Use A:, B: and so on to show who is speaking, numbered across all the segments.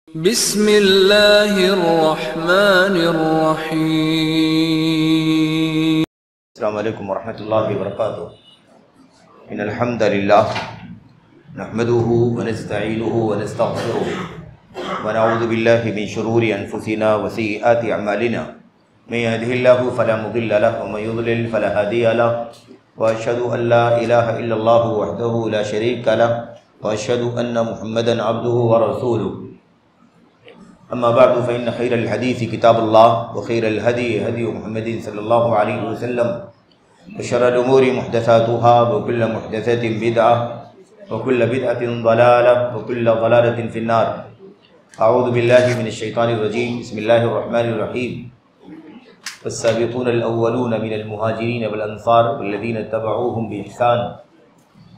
A: बिस्मिल्लाहिर्रहमानिर्रहीम।
B: अस्सलामु अलैकुम वरहमतुल्लाहि वबरकातुहू। इन्नल हम्दलिल्लाह नहमदुहु व नस्तईनुहु व नस्तगफिरुहु व नऊज़ु बिल्लाहि मिन शुरूरि अनफुसिना व सय्यिआति अमालिना। मैं यहदिहिल्लाहु फला मुदिल्ल लहु व मैं युद्लिल फला हादिय लहु व अशहदु अन ला इलाहा इल्लल्लाहु वहदहु ला शरीका लहु व अशहदु अन्न मुहम्मदन अब्दुहु व रसूलुहु। अम्मा बअदु फ़इन्न खैरल हदीस किताबुल्लाह व खैरल हदी हदी मुहम्मदिन सल्लल्लाहु अलैहि वसल्लम व शर्रल उमूरि मुहदसातुहा व कुल्लु मुहदसतिन बिदअह व कुल्लु बिदअतिन ज़लालह व कुल्लु ज़लालतिन फिन्नार। अऊज़ु बिल्लाहि मिनश शैतानिर रजीम। बिस्मिल्लाहिर रहमानिर रहीम। वस्साबिक़ूनल अव्वलून मिनल मुहाजिरीन वल अंसार वल्लज़ीना तबअूहुम बिइहसान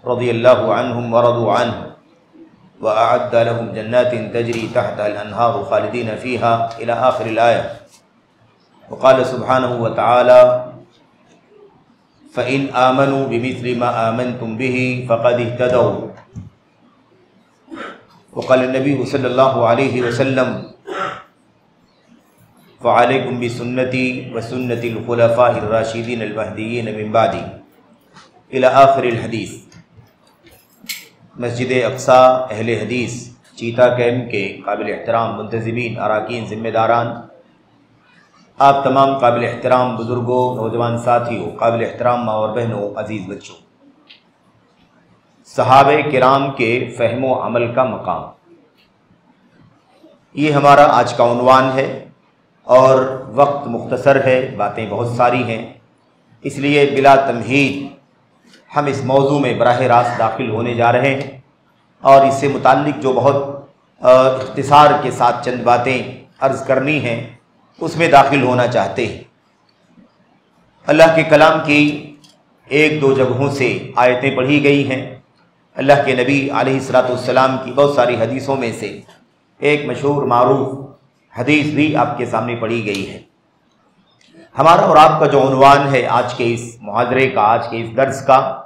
B: रज़ियल्लाहु अन्हुम व रदू अन्हु व अअद्द लहुम जन्नातिन तजरी तहतल अनहारु खालिदीन फ़ीहा इला आखिरिल आया। व क़ाल सुब्हानहु व तआला फ़इन आमनू बिमिस्लि मा आमनतुम बिही फ़क़द इह्तदौ। व क़ाल नबी सल्लल्लाहु अलैहि वसल्लम फ़अलैकुम बिसुन्नती व सुन्नतिल खुलफ़ाइर राशिदीन अल महदीय्यीन मिन बादी इला आखिरिल हदीस। मस्जिद अक्सा अहले हदीस चीता कैम्प के काबिल एहतराम मुंतज़िमीन, अराकीन, ज़िम्मेदारान, आप तमाम काबिल एहतराम बुज़ुर्गों, नौजवान साथियों, काबिल एहतराम माँ और बहनों, अज़ीज़ बच्चों, सहाबे किराम के फ़हमो अमल का मकाम, ये हमारा आज का उन्वान है और वक्त मुख्तसर है, बातें बहुत सारी हैं, इसलिए बिला तमहीद हम इस मौजू में बराह रास्त दाखिल होने जा रहे हैं और इससे मुताल्लिक जो बहुत इख्तिसार के साथ चंद बातें अर्ज़ करनी हैं उसमें दाखिल होना चाहते हैं। अल्लाह के कलाम की एक दो जगहों से आयतें पढ़ी गई हैं। अल्लाह के नबी अलैहिस्सलाम की बहुत सारी हदीसों में से एक मशहूर मारूफ हदीस भी आपके सामने पढ़ी गई है। हमारा और आपका जो उन्वान है आज के इस मुहादरे का, आज के इस दर्स का,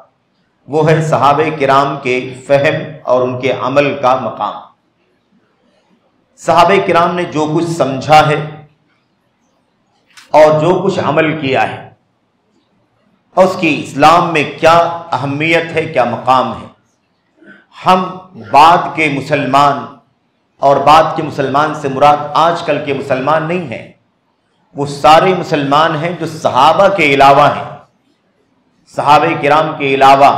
B: वो है सहाबे किराम के फ़हम और उनके अमल का मकाम। सहाबे किराम ने जो कुछ समझा है और जो कुछ अमल किया है और उसकी इस्लाम में क्या अहमियत है, क्या मकाम है। हम बाद के मुसलमान, और बाद के मुसलमान से मुराद आजकल के मुसलमान नहीं हैं, वो सारे मुसलमान हैं जो सहाबा के अलावा हैं। सहाबे किराम के अलावा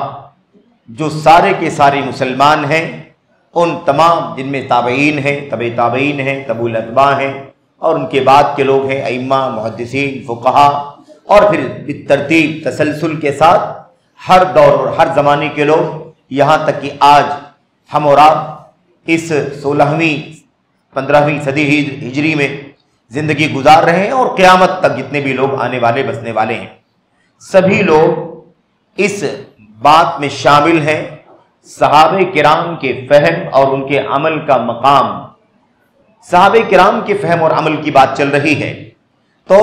B: जो सारे के सारे मुसलमान हैं, उन तमाम जिनमें ताबईन हैं, तबे ताबईन हैं, तबुल अतबा हैं और उनके बाद के लोग हैं अइम्मा, मुहद्दिसीन, फुक़हा, और फिर तरतीब तसलसल के साथ हर दौर और हर ज़माने के लोग, यहाँ तक कि आज हम और आप इस 16वीं 15वीं सदी हिजरी में ज़िंदगी गुजार रहे हैं और क़यामत तक जितने भी लोग आने वाले बसने वाले हैं, सभी लोग इस बात में शामिल हैं। सहाबे किराम के फ़हम और उनके अमल का मकाम, सहाबे किराम के फ़हम और अमल की बात चल रही है तो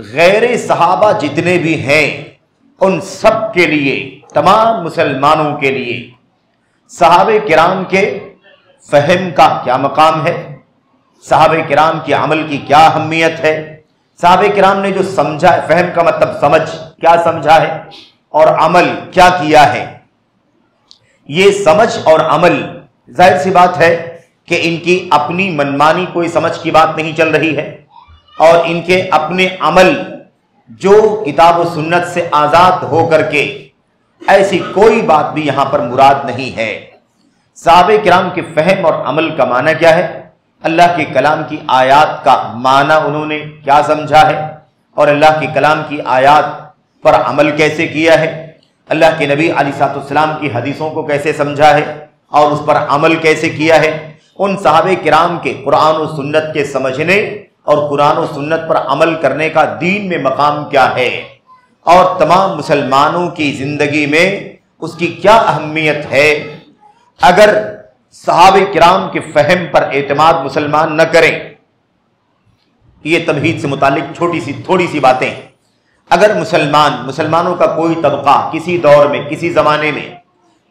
B: गैर सहाबा जितने भी हैं उन सब के लिए, तमाम मुसलमानों के लिए सहाबे किराम के फ़हम का क्या मकाम है, सहाबे किराम की अमल की क्या अहमियत है, सहाबे किराम ने जो समझा, फ़हम का मतलब समझ, क्या समझा है और अमल क्या किया है। ये समझ और अमल, जाहिर सी बात है कि इनकी अपनी मनमानी कोई समझ की बात नहीं चल रही है और इनके अपने अमल जो किताब व सुन्नत से आज़ाद हो करके, ऐसी कोई बात भी यहाँ पर मुराद नहीं है। सहाबे किराम के फ़हम और अमल का माना क्या है, अल्लाह के कलाम की आयात का माना उन्होंने क्या समझा है और अल्लाह के कलाम की आयात पर अमल कैसे किया है, अल्लाह के नबी अलैहिस्सलाम की हदीसों को कैसे समझा है और उस पर अमल कैसे किया है। उन सहाबे किराम के कुरान और सुन्नत के समझने और कुरान और सुन्नत पर अमल करने का दीन में मकाम क्या है और तमाम मुसलमानों की ज़िंदगी में उसकी क्या अहमियत है। अगर सहाबे किराम के फ़हम पर एतमाद मुसलमान न करें, ये तमहीद से मुतालिक थोड़ी सी बातें, अगर मुसलमानों का कोई तबका किसी दौर में, किसी ज़माने में,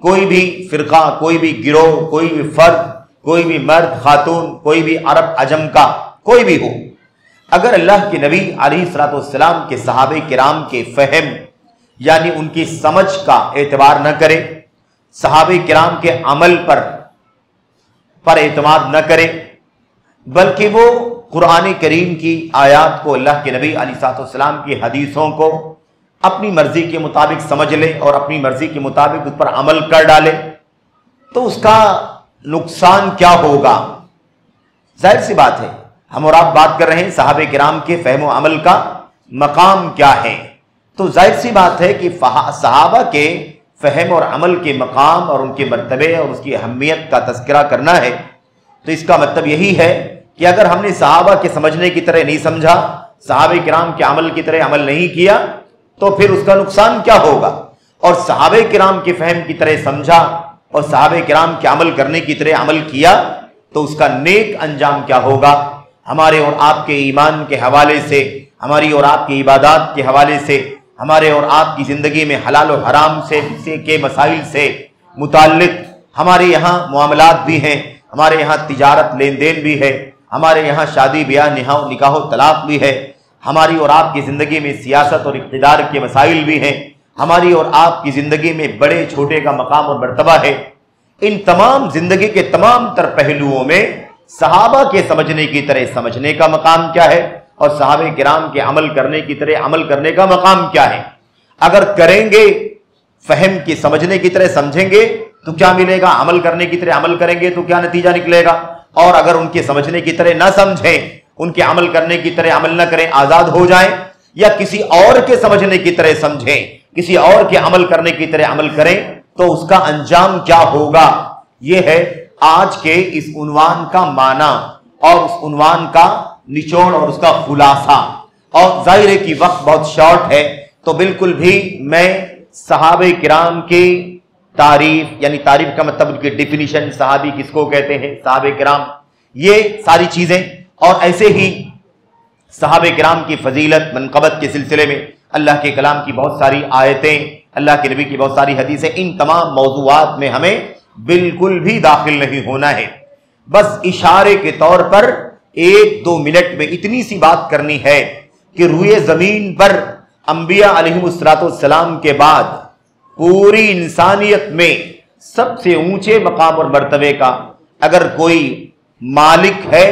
B: कोई भी फ़िरका, कोई भी गिरोह, कोई भी फ़र्द कोई भी मर्द खातून, कोई भी अरब अजम का कोई भी हो, अगर अल्लाह के नबी अलैहिस्सलाम के सहाबे किराम के फहम यानी उनकी समझ का एतबार न करे, सहाबे किराम के अमल पर एतमाद न करे, बल्कि वो कुरान करीम की आयात को, अल्लाह के नबी अलैहिस्सलाम की हदीसों को अपनी मर्जी के मुताबिक समझ ले और अपनी मर्जी के मुताबिक उस पर अमल कर डाले, तो उसका नुकसान क्या होगा? जाहिर सी बात है, हम और आप बात कर रहे हैं सहाबे किराम के फहम व अमल का मकाम क्या है। तो जाहिर सी बात है कि सहाबा के फहम और अमल के मकाम और उनके मर्तबे और उसकी अहमियत का तज़किरा करना है, तो इसका मतलब यही है कि अगर हमने सहाबा के समझने की तरह नहीं समझा, सहाबे किराम के अमल की तरह अमल नहीं किया, तो फिर उसका नुकसान क्या होगा? और सहाबे किराम के फहम की तरह समझा और सहाबे किराम के अमल करने की तरह अमल किया, तो उसका नेक अंजाम क्या होगा? हमारे और आपके ईमान के हवाले से, हमारी और आपकी इबादत के हवाले से, हमारे और आपकी ज़िंदगी में हलाल और हराम से के मसाइल से मुताल्लिक हमारे यहाँ मामलात भी हैं, हमारे यहाँ तिजारत लेन देन भी है, हमारे यहाँ शादी ब्याह निकाह तलाक भी है, हमारी और आपकी ज़िंदगी में सियासत और इक़्तिदार के मसाइल भी हैं, हमारी और आपकी ज़िंदगी में बड़े छोटे का मकाम और मर्तबा है। इन तमाम ज़िंदगी के तमाम तर पहलुओं में सहाबा के समझने की तरह समझने का मकाम क्या है और सहाबे किराम के अमल करने की तरह अमल करने का मकाम क्या है। अगर करेंगे, फहम की समझने की तरह समझेंगे तो क्या मिलेगा, अमल करने की तरह अमल करेंगे तो क्या नतीजा निकलेगा। और अगर उनके समझने की तरह ना समझें, उनके अमल करने की तरह अमल ना करें, आजाद हो जाएं, या किसी और के समझने की तरह समझें, किसी और के अमल करने की तरह अमल करें, तो उसका अंजाम क्या होगा। यह है आज के इस उन्वान का माना और उस उन्वान का निचोड़ और उसका खुलासा। और जाहिर है कि वक्त बहुत शॉर्ट है, तो बिल्कुल भी मैं सहाबे किराम की तारीफ, यानी तारीफ का मतलब उनकी डिफिनीशन, सहाबी किसको कहते हैं, सहाबे किराम, ये सारी चीजें, और ऐसे ही सहाबे किराम की फजीलत मनक़बत के सिलसिले में अल्लाह के कलाम की बहुत सारी आयतें, अल्लाह के नबी की बहुत सारी हदीसें, इन तमाम मौज़ूआत में हमें बिल्कुल भी दाखिल नहीं होना है। बस इशारे के तौर पर 1-2 मिनट में इतनी सी बात करनी है कि रूए जमीन पर अंबिया अलैहिमुस्सलाम के बाद पूरी इंसानियत में सबसे ऊंचे मकाम और मर्तबे का अगर कोई मालिक है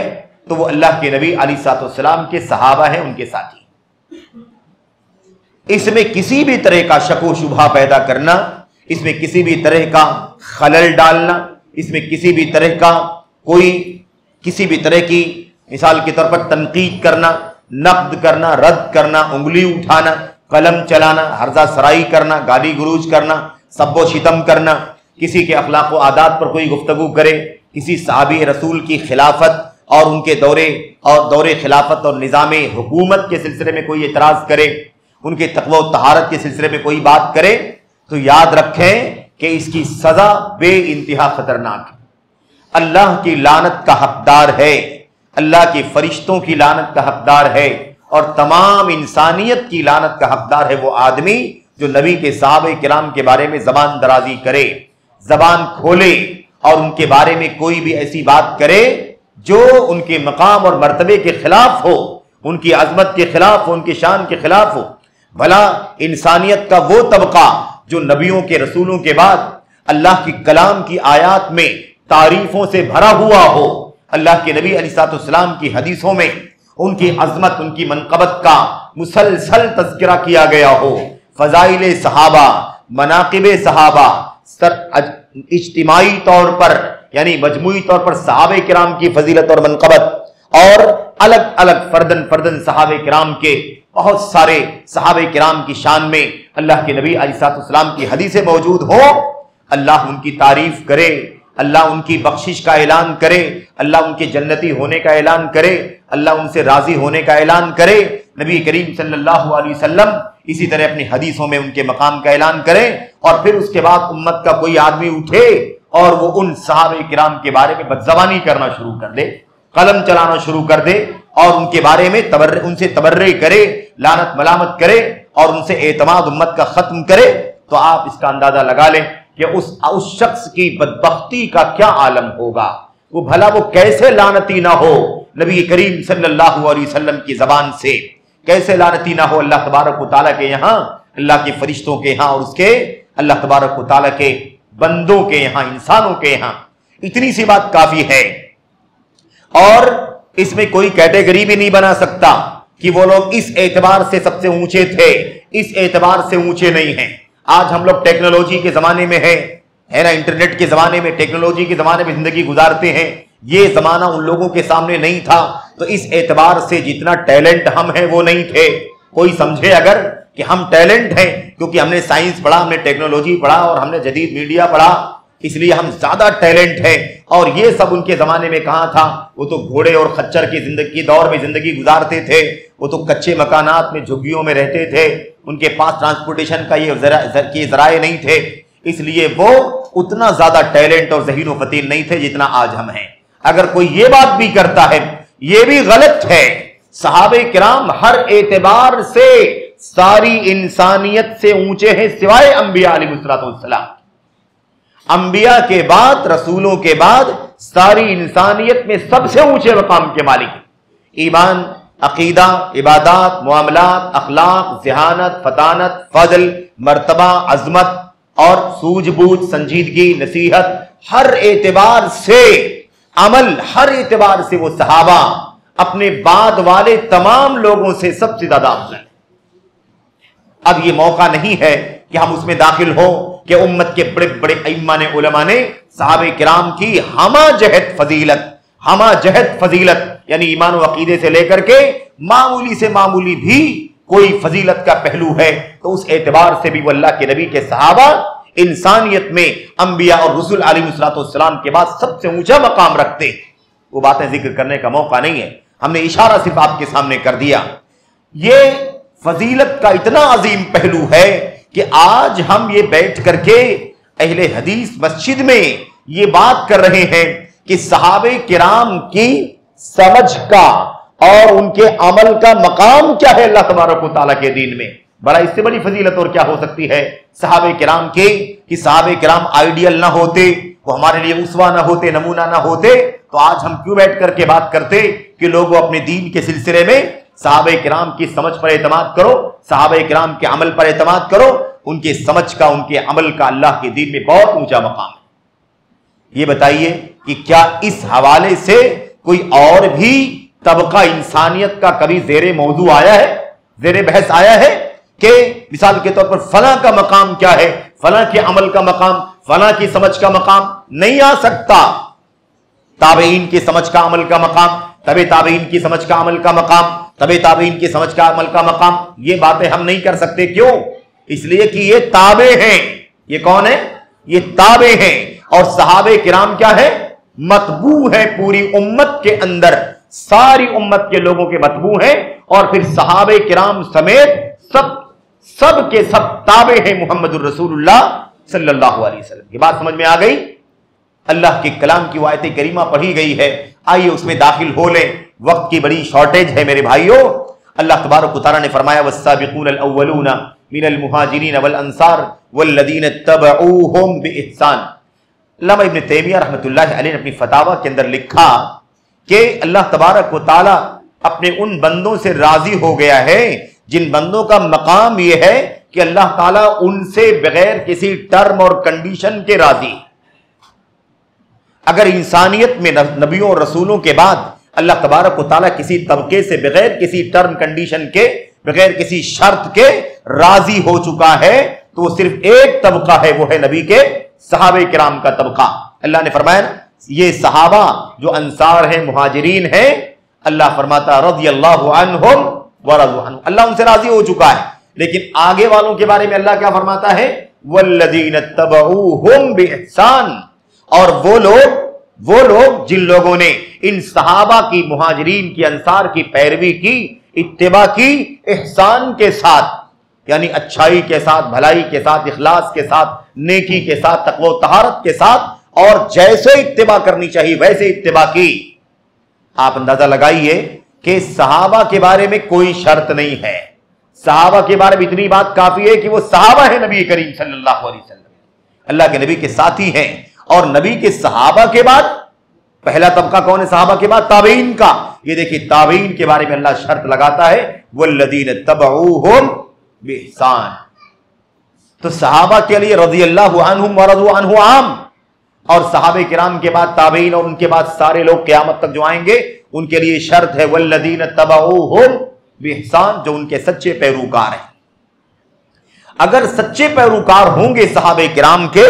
B: तो वो अल्लाह के नबी अलैहिस्सलाम के सहाबा हैं, उनके साथी। इसमें किसी भी तरह का शक व शुबहा पैदा करना, इसमें किसी भी तरह का खलल डालना, इसमें किसी भी तरह का किसी भी तरह की मिसाल के तौर पर तनकीद करना, नक्द करना, रद्द करना, उंगली उठाना, कलम चलाना, हर्जा सराई करना, गाली गुरूज करना, सब्बो शितम करना, किसी के अखलाक व आदात पर कोई गुफ्तगू करे, किसी सहाबी रसूल की खिलाफत और उनके दौरे खिलाफत और निज़ाम हुकूमत के सिलसिले में कोई एतराज़ करे, उनके तक़वा व तहारत के सिलसिले में कोई बात करे, तो याद रखें कि इसकी सज़ा बे इंतहा खतरनाक है। अल्लाह की लानत का हकदार है, अल्लाह के फरिश्तों की लानत का हकदार है, और तमाम इंसानियत की लानत का हकदार है वो आदमी जो नबी के सहाबे किराम के बारे में जबान दराजी करे, जबान खोले और उनके बारे में कोई भी ऐसी बात करे जो उनके मकाम और मर्तबे के खिलाफ हो, उनकी अजमत के खिलाफ हो, उनकी शान के खिलाफ हो। भला इंसानियत का वो तबका जो नबियों के रसूलों के बाद अल्लाह की कलाम की आयात में तारीफों से भरा हुआ हो, अल्लाह के नबी अलैहिस्सलाम की हदीसों में उनकी अजमत, उनकी मनक़बत का मुसलसल तज़किरा किया गया हो, फ़ज़ाइल सहाबा, मनाक़िब सहाबा, इज्तिमाई तौर पर यानी मजमूई तौर पर सहाबे किराम की फजीलत और मनक़बत, और अलग अलग फर्दन सहाबे किराम के बहुत सारे सहाबे किराम की शान में अल्लाह के नबी अलैहिस्सलाम की हदीसें मौजूद हो, अल्लाह उनकी तारीफ करे, अल्लाह उनकी बख्शिश का ऐलान करे, अल्लाह उनके जन्नती होने का ऐलान करे, अल्लाह उनसे राजी होने का ऐलान करे। नबी करीम सल्लल्लाहु अलैहि वसल्लम इसी तरह अपनी हदीसों में उनके मकाम का ऐलान करें, और फिर उसके बाद उम्मत का कोई आदमी उठे और वो उन सहाबे किराम के बारे में बदज़बानी करना शुरू कर दे, कलम चलाना शुरू कर दे और उनके बारे में उनसे तबर्रे करे, लानत मलामत करे और उनसे एतमाद उम्मत का खत्म करे, तो आप इसका अंदाजा लगा लें कि उस शख्स की बदबख्ती का क्या आलम होगा। वो भला वो कैसे लानती ना हो नबी करीम सल्लल्लाहु अलैहि वसल्लम की जबान से, कैसे लानती ना हो अल्लाह तबारक व तआला के यहाँ, अल्लाह के फरिश्तों के यहाँ और उसके अल्लाह तबारक व तआला के बंदों के यहाँ, इंसानों के यहाँ। इतनी सी बात काफी है। और इसमें कोई कैटेगरी भी नहीं बना सकता कि वो लोग इस एतबार से सबसे ऊंचे थे, इस एतबार से ऊंचे नहीं हैं। आज हम लोग टेक्नोलॉजी के जमाने में है ना, इंटरनेट के जमाने में, टेक्नोलॉजी के जमाने में जिंदगी गुजारते हैं। ये जमाना उन लोगों के सामने नहीं था, तो इस एतबार से जितना टैलेंट हम हैं वो नहीं थे। कोई समझे अगर कि हम टैलेंट हैं क्योंकि हमने साइंस पढ़ा, हमने टेक्नोलॉजी पढ़ा और हमने जदीद मीडिया पढ़ा, इसलिए हम ज्यादा टैलेंट है। और ये सब उनके जमाने में कहां था? वो तो घोड़े और खच्चर की जिंदगी दौर में जिंदगी गुजारते थे, वो तो कच्चे मकानात में झुग्गियों में रहते थे, उनके पास ट्रांसपोर्टेशन का ये जराए नहीं थे, इसलिए वो उतना ज्यादा टैलेंट और ज़हीन व फतीन नहीं थे जितना आज हम हैं। अगर कोई ये बात भी करता है ये भी गलत है। सहाबे किराम हर एतबार से सारी इंसानियत से ऊंचे हैं सिवाय अंबिया अलैहिस्सलाम। अंबिया के बाद, रसूलों के बाद सारी इंसानियत में सबसे ऊंचे मकाम के मालिक। ईमान, अकीदा, इबादत, मुआमलात, अखलाक, ज़हानत, फतानत, फजल, मर्तबा, अजमत और सूझबूझ, संजीदगी, नसीहत, हर एतबार से अमल, हर एतबार से वो सहाबा अपने बाद वाले तमाम लोगों से सबसे ज्यादा अफजल है। अब ये मौका नहीं है कि हम उसमें दाखिल हो कि उम्मत के बड़े बड़े इम्मा ने, उलमा ने सहाबे किराम की हमा जहद फजीलत यानी ईमान व अकीदे से लेकर के मामूली से मामूली भी कोई फजीलत का पहलू है तो उस एतबार से भी वो अल्लाह के नबी के सहाबा इंसानियत में अंबिया और रसूल अलैहिस्सलाम के बाद सबसे ऊंचा मकाम रखते। वो बातें जिक्र करने का मौका नहीं है, हमने इशारा सिर्फ आपके सामने कर दिया। ये फजीलत का इतना अजीम पहलू है कि आज हम ये बैठ करके अहले हदीस मस्जिद में ये बात कर रहे हैं कि सहाबे किराम की समझ का और उनके अमल का मकाम क्या है अल्लाह तबारक व तआला के दीन में। बड़ा इससे बड़ी फजीलत और क्या हो सकती है सहाबे किराम के कि सहाबे किराम आइडियल ना होते, वो हमारे लिए उस्वा ना होते, नमूना ना होते, तो आज हम क्यों बैठ करके बात करते कि लोगों अपने दीन के सिलसिले में सहाबे किराम की समझ पर एतमाद करो, सहाबे किराम के अमल पर एतमाद करो। उनके समझ का, उनके अमल का अल्लाह के दीन में बहुत ऊंचा मकाम है। ये बताइए कि क्या इस हवाले से कोई और भी तबका इंसानियत का कभी ज़ेरे मौजू आया है, ज़ेरे बहस आया है कि मिसाल के तौर पर फला का मकाम क्या है, फला के अमल का मकाम, फला की समझ का मकाम? नहीं आ सकता। ताबईन की समझ का अमल का मकाम, तबे ताबईन की समझ का अमल का मकाम, तबे ताबईन की समझ का अमल का मकाम, ये बातें हम नहीं कर सकते। क्यों? इसलिए कि ये ताबे हैं। ये कौन है? ये ताबे हैं। और सहाबे किराम क्या है? मतबू है। पूरी उम्मत के अंदर सारी उम्मत के लोगों के मतबू हैं और फिर सहाबे किराम समेत सब के सब ताबे हैं मुहम्मदुर रसूलुल्लाह सल्लल्लाहु अलैहि वसल्लम। ये बात समझ में आ गई? अल्लाह के कलाम की आयत करीमा पढ़ी गई है, आइए उसमें दाखिल हो लें। वक्त की बड़ी शॉर्टेज है मेरे भाइयों। अल्लाह तबारक व तआला ने फरमाया वस्साबिकूनल अव्वलूना मिनल मुहाजिरीन वल अंसार वल्लदीन तबऊहुम बिइहसान। अल्लामा इब्न तैमिया रहमतुल्लाहि अलैहि ने अपनी फतावा के अंदर लिखा कि अल्लाह तबारक व तआला अपने उन बंदों से राजी हो गया है जिन बंदों का मकाम यह है कि अल्लाह ताला उनसे बगैर किसी टर्म और कंडीशन के राजी। अगर इंसानियत में नबियों और रसूलों के बाद अल्लाह तबारक व तआला किसी तबके से बगैर किसी टर्म कंडीशन के, बगैर किसी शर्त के राजी हो चुका है तो वो सिर्फ एक तबका है, वो है नबी के सहाबे किराम का तबका। अल्लाह ने फरमाया ये सहाबा जो अंसार हैं, मुहाजिरीन हैं, अल्लाह फरमाता रज़ियल्लाहु अन्हुम व रज़ू अन्हु, अल्लाह उनसे राजी हो चुका है। लेकिन आगे वालों के बारे में अल्लाह क्या फरमाता है? वल्लज़ीन तबऊहुम बिइहसान। और वो लोग जिन लोगों ने इन सहाबा की, मुहाजिरीन की, अंसार की पैरवी की, इत्तिबा की, इहसान के साथ यानी अच्छाई के साथ, भलाई के साथ, इखलास के साथ, नेकी के साथ, तक़वा व तहारत के साथ, और जैसे इत्तिबा करनी चाहिए वैसे इत्तिबा की। आप अंदाजा लगाइए कि सहाबा के बारे में कोई शर्त नहीं है। सहाबा के बारे में इतनी बात काफी है कि वो सहाबा है नबी करीम सल्लल्लाहु अलैहि वसल्लम, अल्लाह के नबी के साथी हैं। और नबी के सहाबा के बाद पहला तबका कौन है सहाबा के बाद? ताबीन का। ये देखिए ताबीन के बारे में अल्लाह शर्त लगाता है वल्लदीन तबऊहुम बिइहसान। तो सहाबा के लिए रज़ियल्लाहु अन्हुम व रज़ू अन्हु आम, और सहाबे किराम के बाद ताबीन और उनके बाद सारे लोग क़यामत तक जो आएंगे उनके लिए शर्त है वल्लदीन तबऊहुम बिइहसान, जो उनके सच्चे पैरोकार हैं। अगर सच्चे पैरोकार होंगे सहाबे किराम के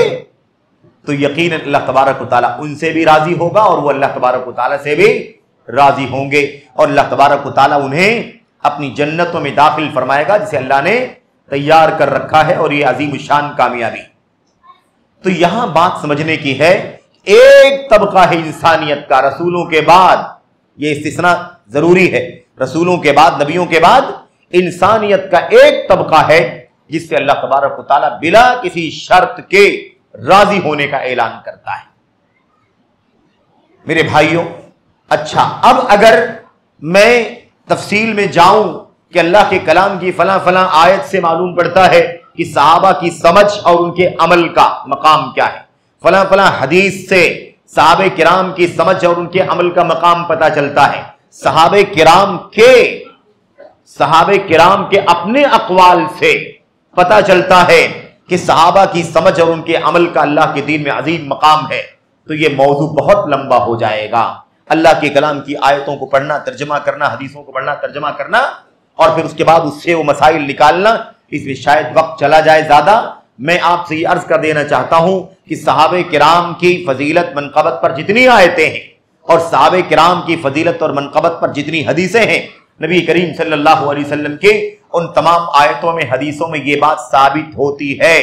B: तो यकीनन अल्लाह तबारक व तआला उनसे भी राजी होगा और वो अल्लाह तबारक व तआला से भी राजी होंगे, और अल्लाह तबारक व तआला उन्हें अपनी जन्नतों में दाखिल फरमाएगा जिसे अल्लाह ने तैयार कर रखा है, और ये अजीम शान कामयाबी। तो यहां बात समझने की है, एक तबका है इंसानियत का रसूलों के बाद, ये इस्तिस्ना जरूरी है, रसूलों के बाद नबियों के बाद इंसानियत का एक तबका है जिससे अल्लाह तबारक व तआला बिला किसी शर्त के राजी होने का ऐलान करता है। मेरे भाइयों, अच्छा अब अगर मैं तफसील में जाऊं कि अल्लाह के कलाम की फला फला आयत से मालूम पड़ता है कि सहाबा की समझ और उनके अमल का मकाम क्या है, फला फला हदीस से सहाबे किराम की समझ और उनके अमल का मकाम पता चलता है, सहाबे किराम के अपने अक़वाल से पता चलता है कि सहाबा की समझ और उनके अमल का अल्लाह के दीन में अजीम मकाम है, तो ये मौजू बहुत लंबा हो जाएगा। अल्लाह के कलाम की आयतों को पढ़ना, तर्जमा करना, हदीसों को पढ़ना, तर्जमा करना, और फिर उसके बाद उससे वो मसाइल निकालना, इसमें शायद वक्त चला जाए ज्यादा। मैं आपसे ये अर्ज कर देना चाहता हूं कि सहाबे किराम की फजीलत मनक़बत पर जितनी आयतें हैं और सहाबे किराम की फजीलत और मनक़बत पर जितनी हदीसें हैं, नबी करीम सल्लल्लाहु अलैहि वसल्लम के उन तमाम आयतों में, हदीसों में ये बात साबित होती है,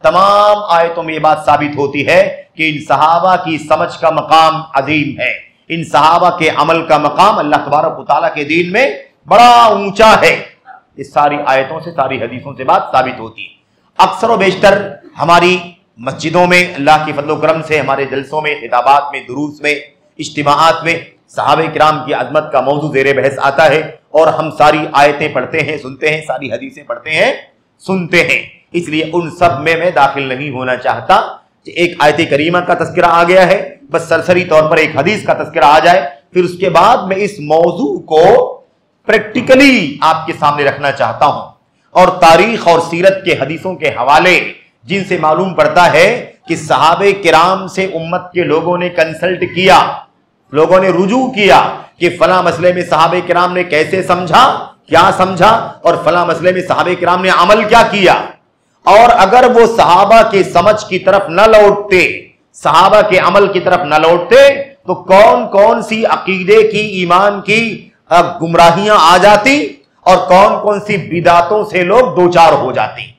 B: तमाम आयतों में ये बात साबित होती है कि इन सहाबा की समझ का मकाम अजीम है, इन सहाबा के अमल का मकाम अल्लाह तबारक व तआला के दीन में बड़ा ऊंचा है। इस सारी आयतों से, सारी हदीसों से बात साबित होती है। अक्सर व बेशतर हमारी मस्जिदों में अल्लाह के फजल करम से, हमारे जलसों में, खिताबात में, दुरूस में, इज्तिमाआत में सहाबे किराम की अजमत का मौजू ज़ेरे बहस आता है, और हम सारी आयतें पढ़ते हैं, सुनते हैं, सारी हदीसें पढ़ते हैं, सुनते हैं। इसलिए उन सब में मैं दाखिल नहीं होना चाहता कि एक आयत करीमा का तज़किरा आ गया है, बस सरसरी तौर पर एक हदीस का तज़किरा आ जाए, फिर उसके बाद मैं इस मौजू को प्रैक्टिकली आपके सामने रखना चाहता हूं, और तारीख और सीरत के हदीसों के हवाले जिनसे मालूम पड़ता है कि सहाबे किराम से उम्मत के लोगों ने कंसल्ट किया, लोगों ने रुजू किया कि फला मसले में सहाबे किराम ने कैसे समझा, क्या समझा, और फला मसले में सहाबे किराम ने अमल क्या किया, और अगर वो सहाबा के समझ की तरफ न लौटते, सहाबा के अमल की तरफ न लौटते, तो कौन कौन सी अकीदे की, ईमान की गुमराहियां आ जाती और कौन कौन सी बिदातों से लोग दो चार हो जाते।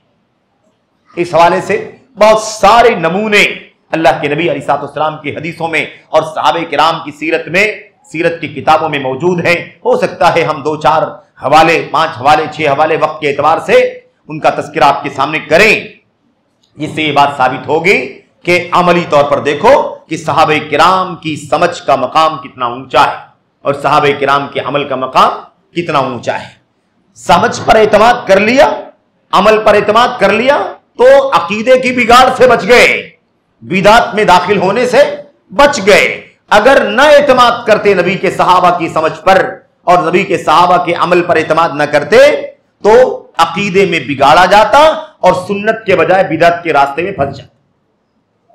B: इस हवाले से बहुत सारे नमूने अल्लाह के नबी अलैहिस्सलाम की हदीसों में और सहाबे किराम की सीरत में, सीरत की किताबों में मौजूद हैं। हो सकता है हम 2 4 हवाले, 5 हवाले, 6 हवाले वक्त के एतबार से उनका तज़किरा आपके सामने करें, जिससे ये बात साबित होगी कि अमली तौर पर देखो कि सहाबे किराम की समझ का मकाम कितना ऊंचा है और सहाबे किराम के अमल का मकाम कितना ऊंचा है। समझ पर एतमाद कर लिया, अमल पर एतमाद कर लिया, तो अकीदे की बिगाड़ से बच गए, बिदात में दाखिल होने से बच गए। अगर न एतमाद करते नबी के सहाबा की समझ पर और नबी के सहाबा के अमल पर एतमाद न करते, तो अकीदे में बिगाड़ा जाता और सुन्नत के बजाय बिदअत के रास्ते में फंस जाता।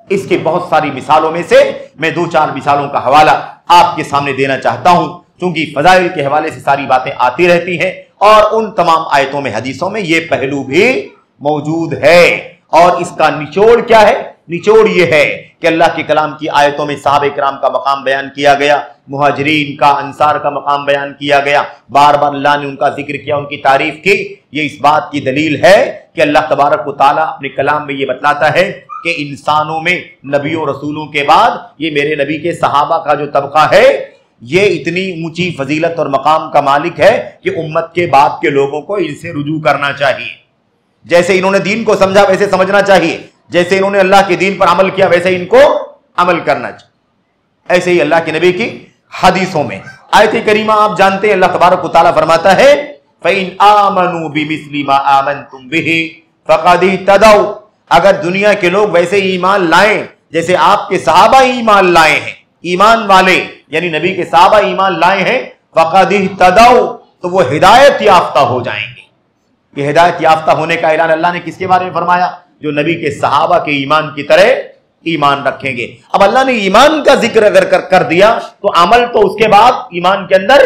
B: इसके बहुत सारी मिसालों में से मैं 2 4 मिसालों का हवाला आपके सामने देना चाहता हूं, क्योंकि फजाइल के हवाले से सारी बातें आती रहती हैं और उन तमाम आयतों में, हदीसों में ये पहलू भी मौजूद है। और इसका निचोड़ क्या है? निचोड़ ये है कि अल्लाह के कलाम की आयतों में सहाबे किराम का मकाम बयान किया गया, मुहाजिरीन का, अंसार का मकाम बयान किया गया, बार बार अल्लाह ने उनका जिक्र किया, उनकी तारीफ की। ये इस बात की दलील है कि अल्लाह तबारक व तआला अपने कलाम में ये बतलाता है कि इंसानों में नबियों रसूलों के बाद ये मेरे नबी के सहाबा का जो तबका है, ये इतनी ऊंची फजीलत और मकाम का मालिक है कि उम्मत के बाद के लोगों को इनसे रुजू करना चाहिए। जैसे इन्होंने दीन को समझा वैसे समझना चाहिए, जैसे इन्होंने अल्लाह के दीन पर अमल किया वैसे इनको अमल करना चाहिए। ऐसे ही अल्लाह के नबी की हदीसों में आयत करीमा आप जानते हैं, अल्लाह तबारक व तआला फरमाता है फ़इन आमनू बिमिस्लि मा आमनतुम बिही फ़क़द इह्तदौ। अगर दुनिया के लोग वैसे ईमान लाएं जैसे आपके सहाबा ईमान लाए हैं, ईमान वाले यानी नबी के सहाबा ईमान लाए हैं, फ़क़द इह्तदौ, तो वो हिदायत याफ्ता हो जाएंगे। ये हिदायत याफ्ता होने का ऐलान अल्लाह ने किसके बारे में फरमाया? जो नबी के सहाबा के ईमान की तरह ईमान रखेंगे। अब अल्लाह ने ईमान का जिक्र अगर कर दिया तो अमल तो उसके बाद ईमान के अंदर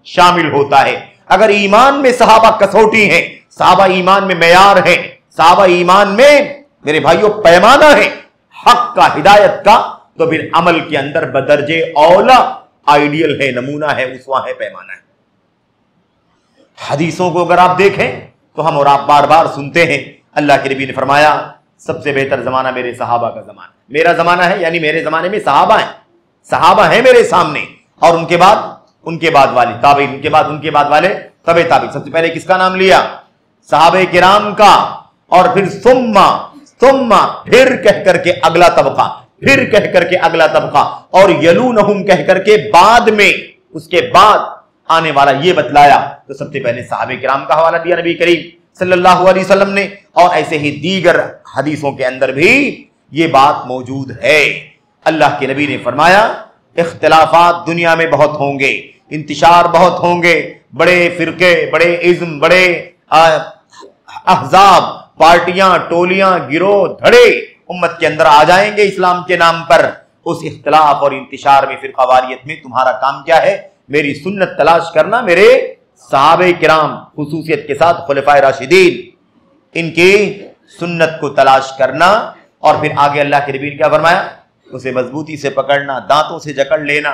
B: शामिल होता है। अगर ईमान में सहाबा कसौटी है, सहाबा ईमान में मेयार है, सहाबा ईमान में मेरे भाइयों पैमाना है हक का, हिदायत का, तो फिर अमल के अंदर बदरजे औला आइडियल है, नमूना है, उसवा है, पैमाना है। हदीसों को अगर आप देखें तो हम और आप बार बार सुनते हैं, अल्लाह के नबी ने फरमाया सबसे बेहतर जमाना मेरे सहाबा का जमाना, मेरा जमाना है, यानी मेरे जमाने में सहाबा है, सहाबा है मेरे सामने, और उनके बाद वाले ताबईन, उनके बाद वाले तबे ताबी। सबसे पहले किसका नाम लिया? सहाबे किराम का, और फिर सुम्मा फिर कह करके अगला तबका, फिर कह करके अगला तबका, और यलूनहुम कह करके बाद में उसके बाद आने वाला ये बतलाया। तो सबसे पहले सहाबे किराम का हवाला दिया नबी करीम सल्लल्लाहु अलैहि वसल्लम ने, और ऐसे ही दीगर हदीसों के अंदर भी ये बात मौजूद है। अल्लाह के नबी ने फरमाया इख्तिलाफात दुनिया में बहुत होंगे, इंतिशार बहुत होंगे, बड़े फिरके, बड़े इज्म, बड़े अहजाब, पार्टियां, टोलियां, गिरोह, धड़े उम्मत के अंदर आ जाएंगे इस्लाम के नाम पर। उस इख्तिलाफ और इंतिशार में, फिरकावारियत में तुम्हारा काम क्या है? मेरी सुन्नत तलाश करना, मेरे सहाबे किराम खुसूसियत के साथ खुलफाए राशिदीन, इनकी सुन्नत को तलाश करना। और फिर आगे अल्लाह के नबी ने क्या फरमाया? उसे मजबूती से पकड़ना, दांतों से जकड़ लेना।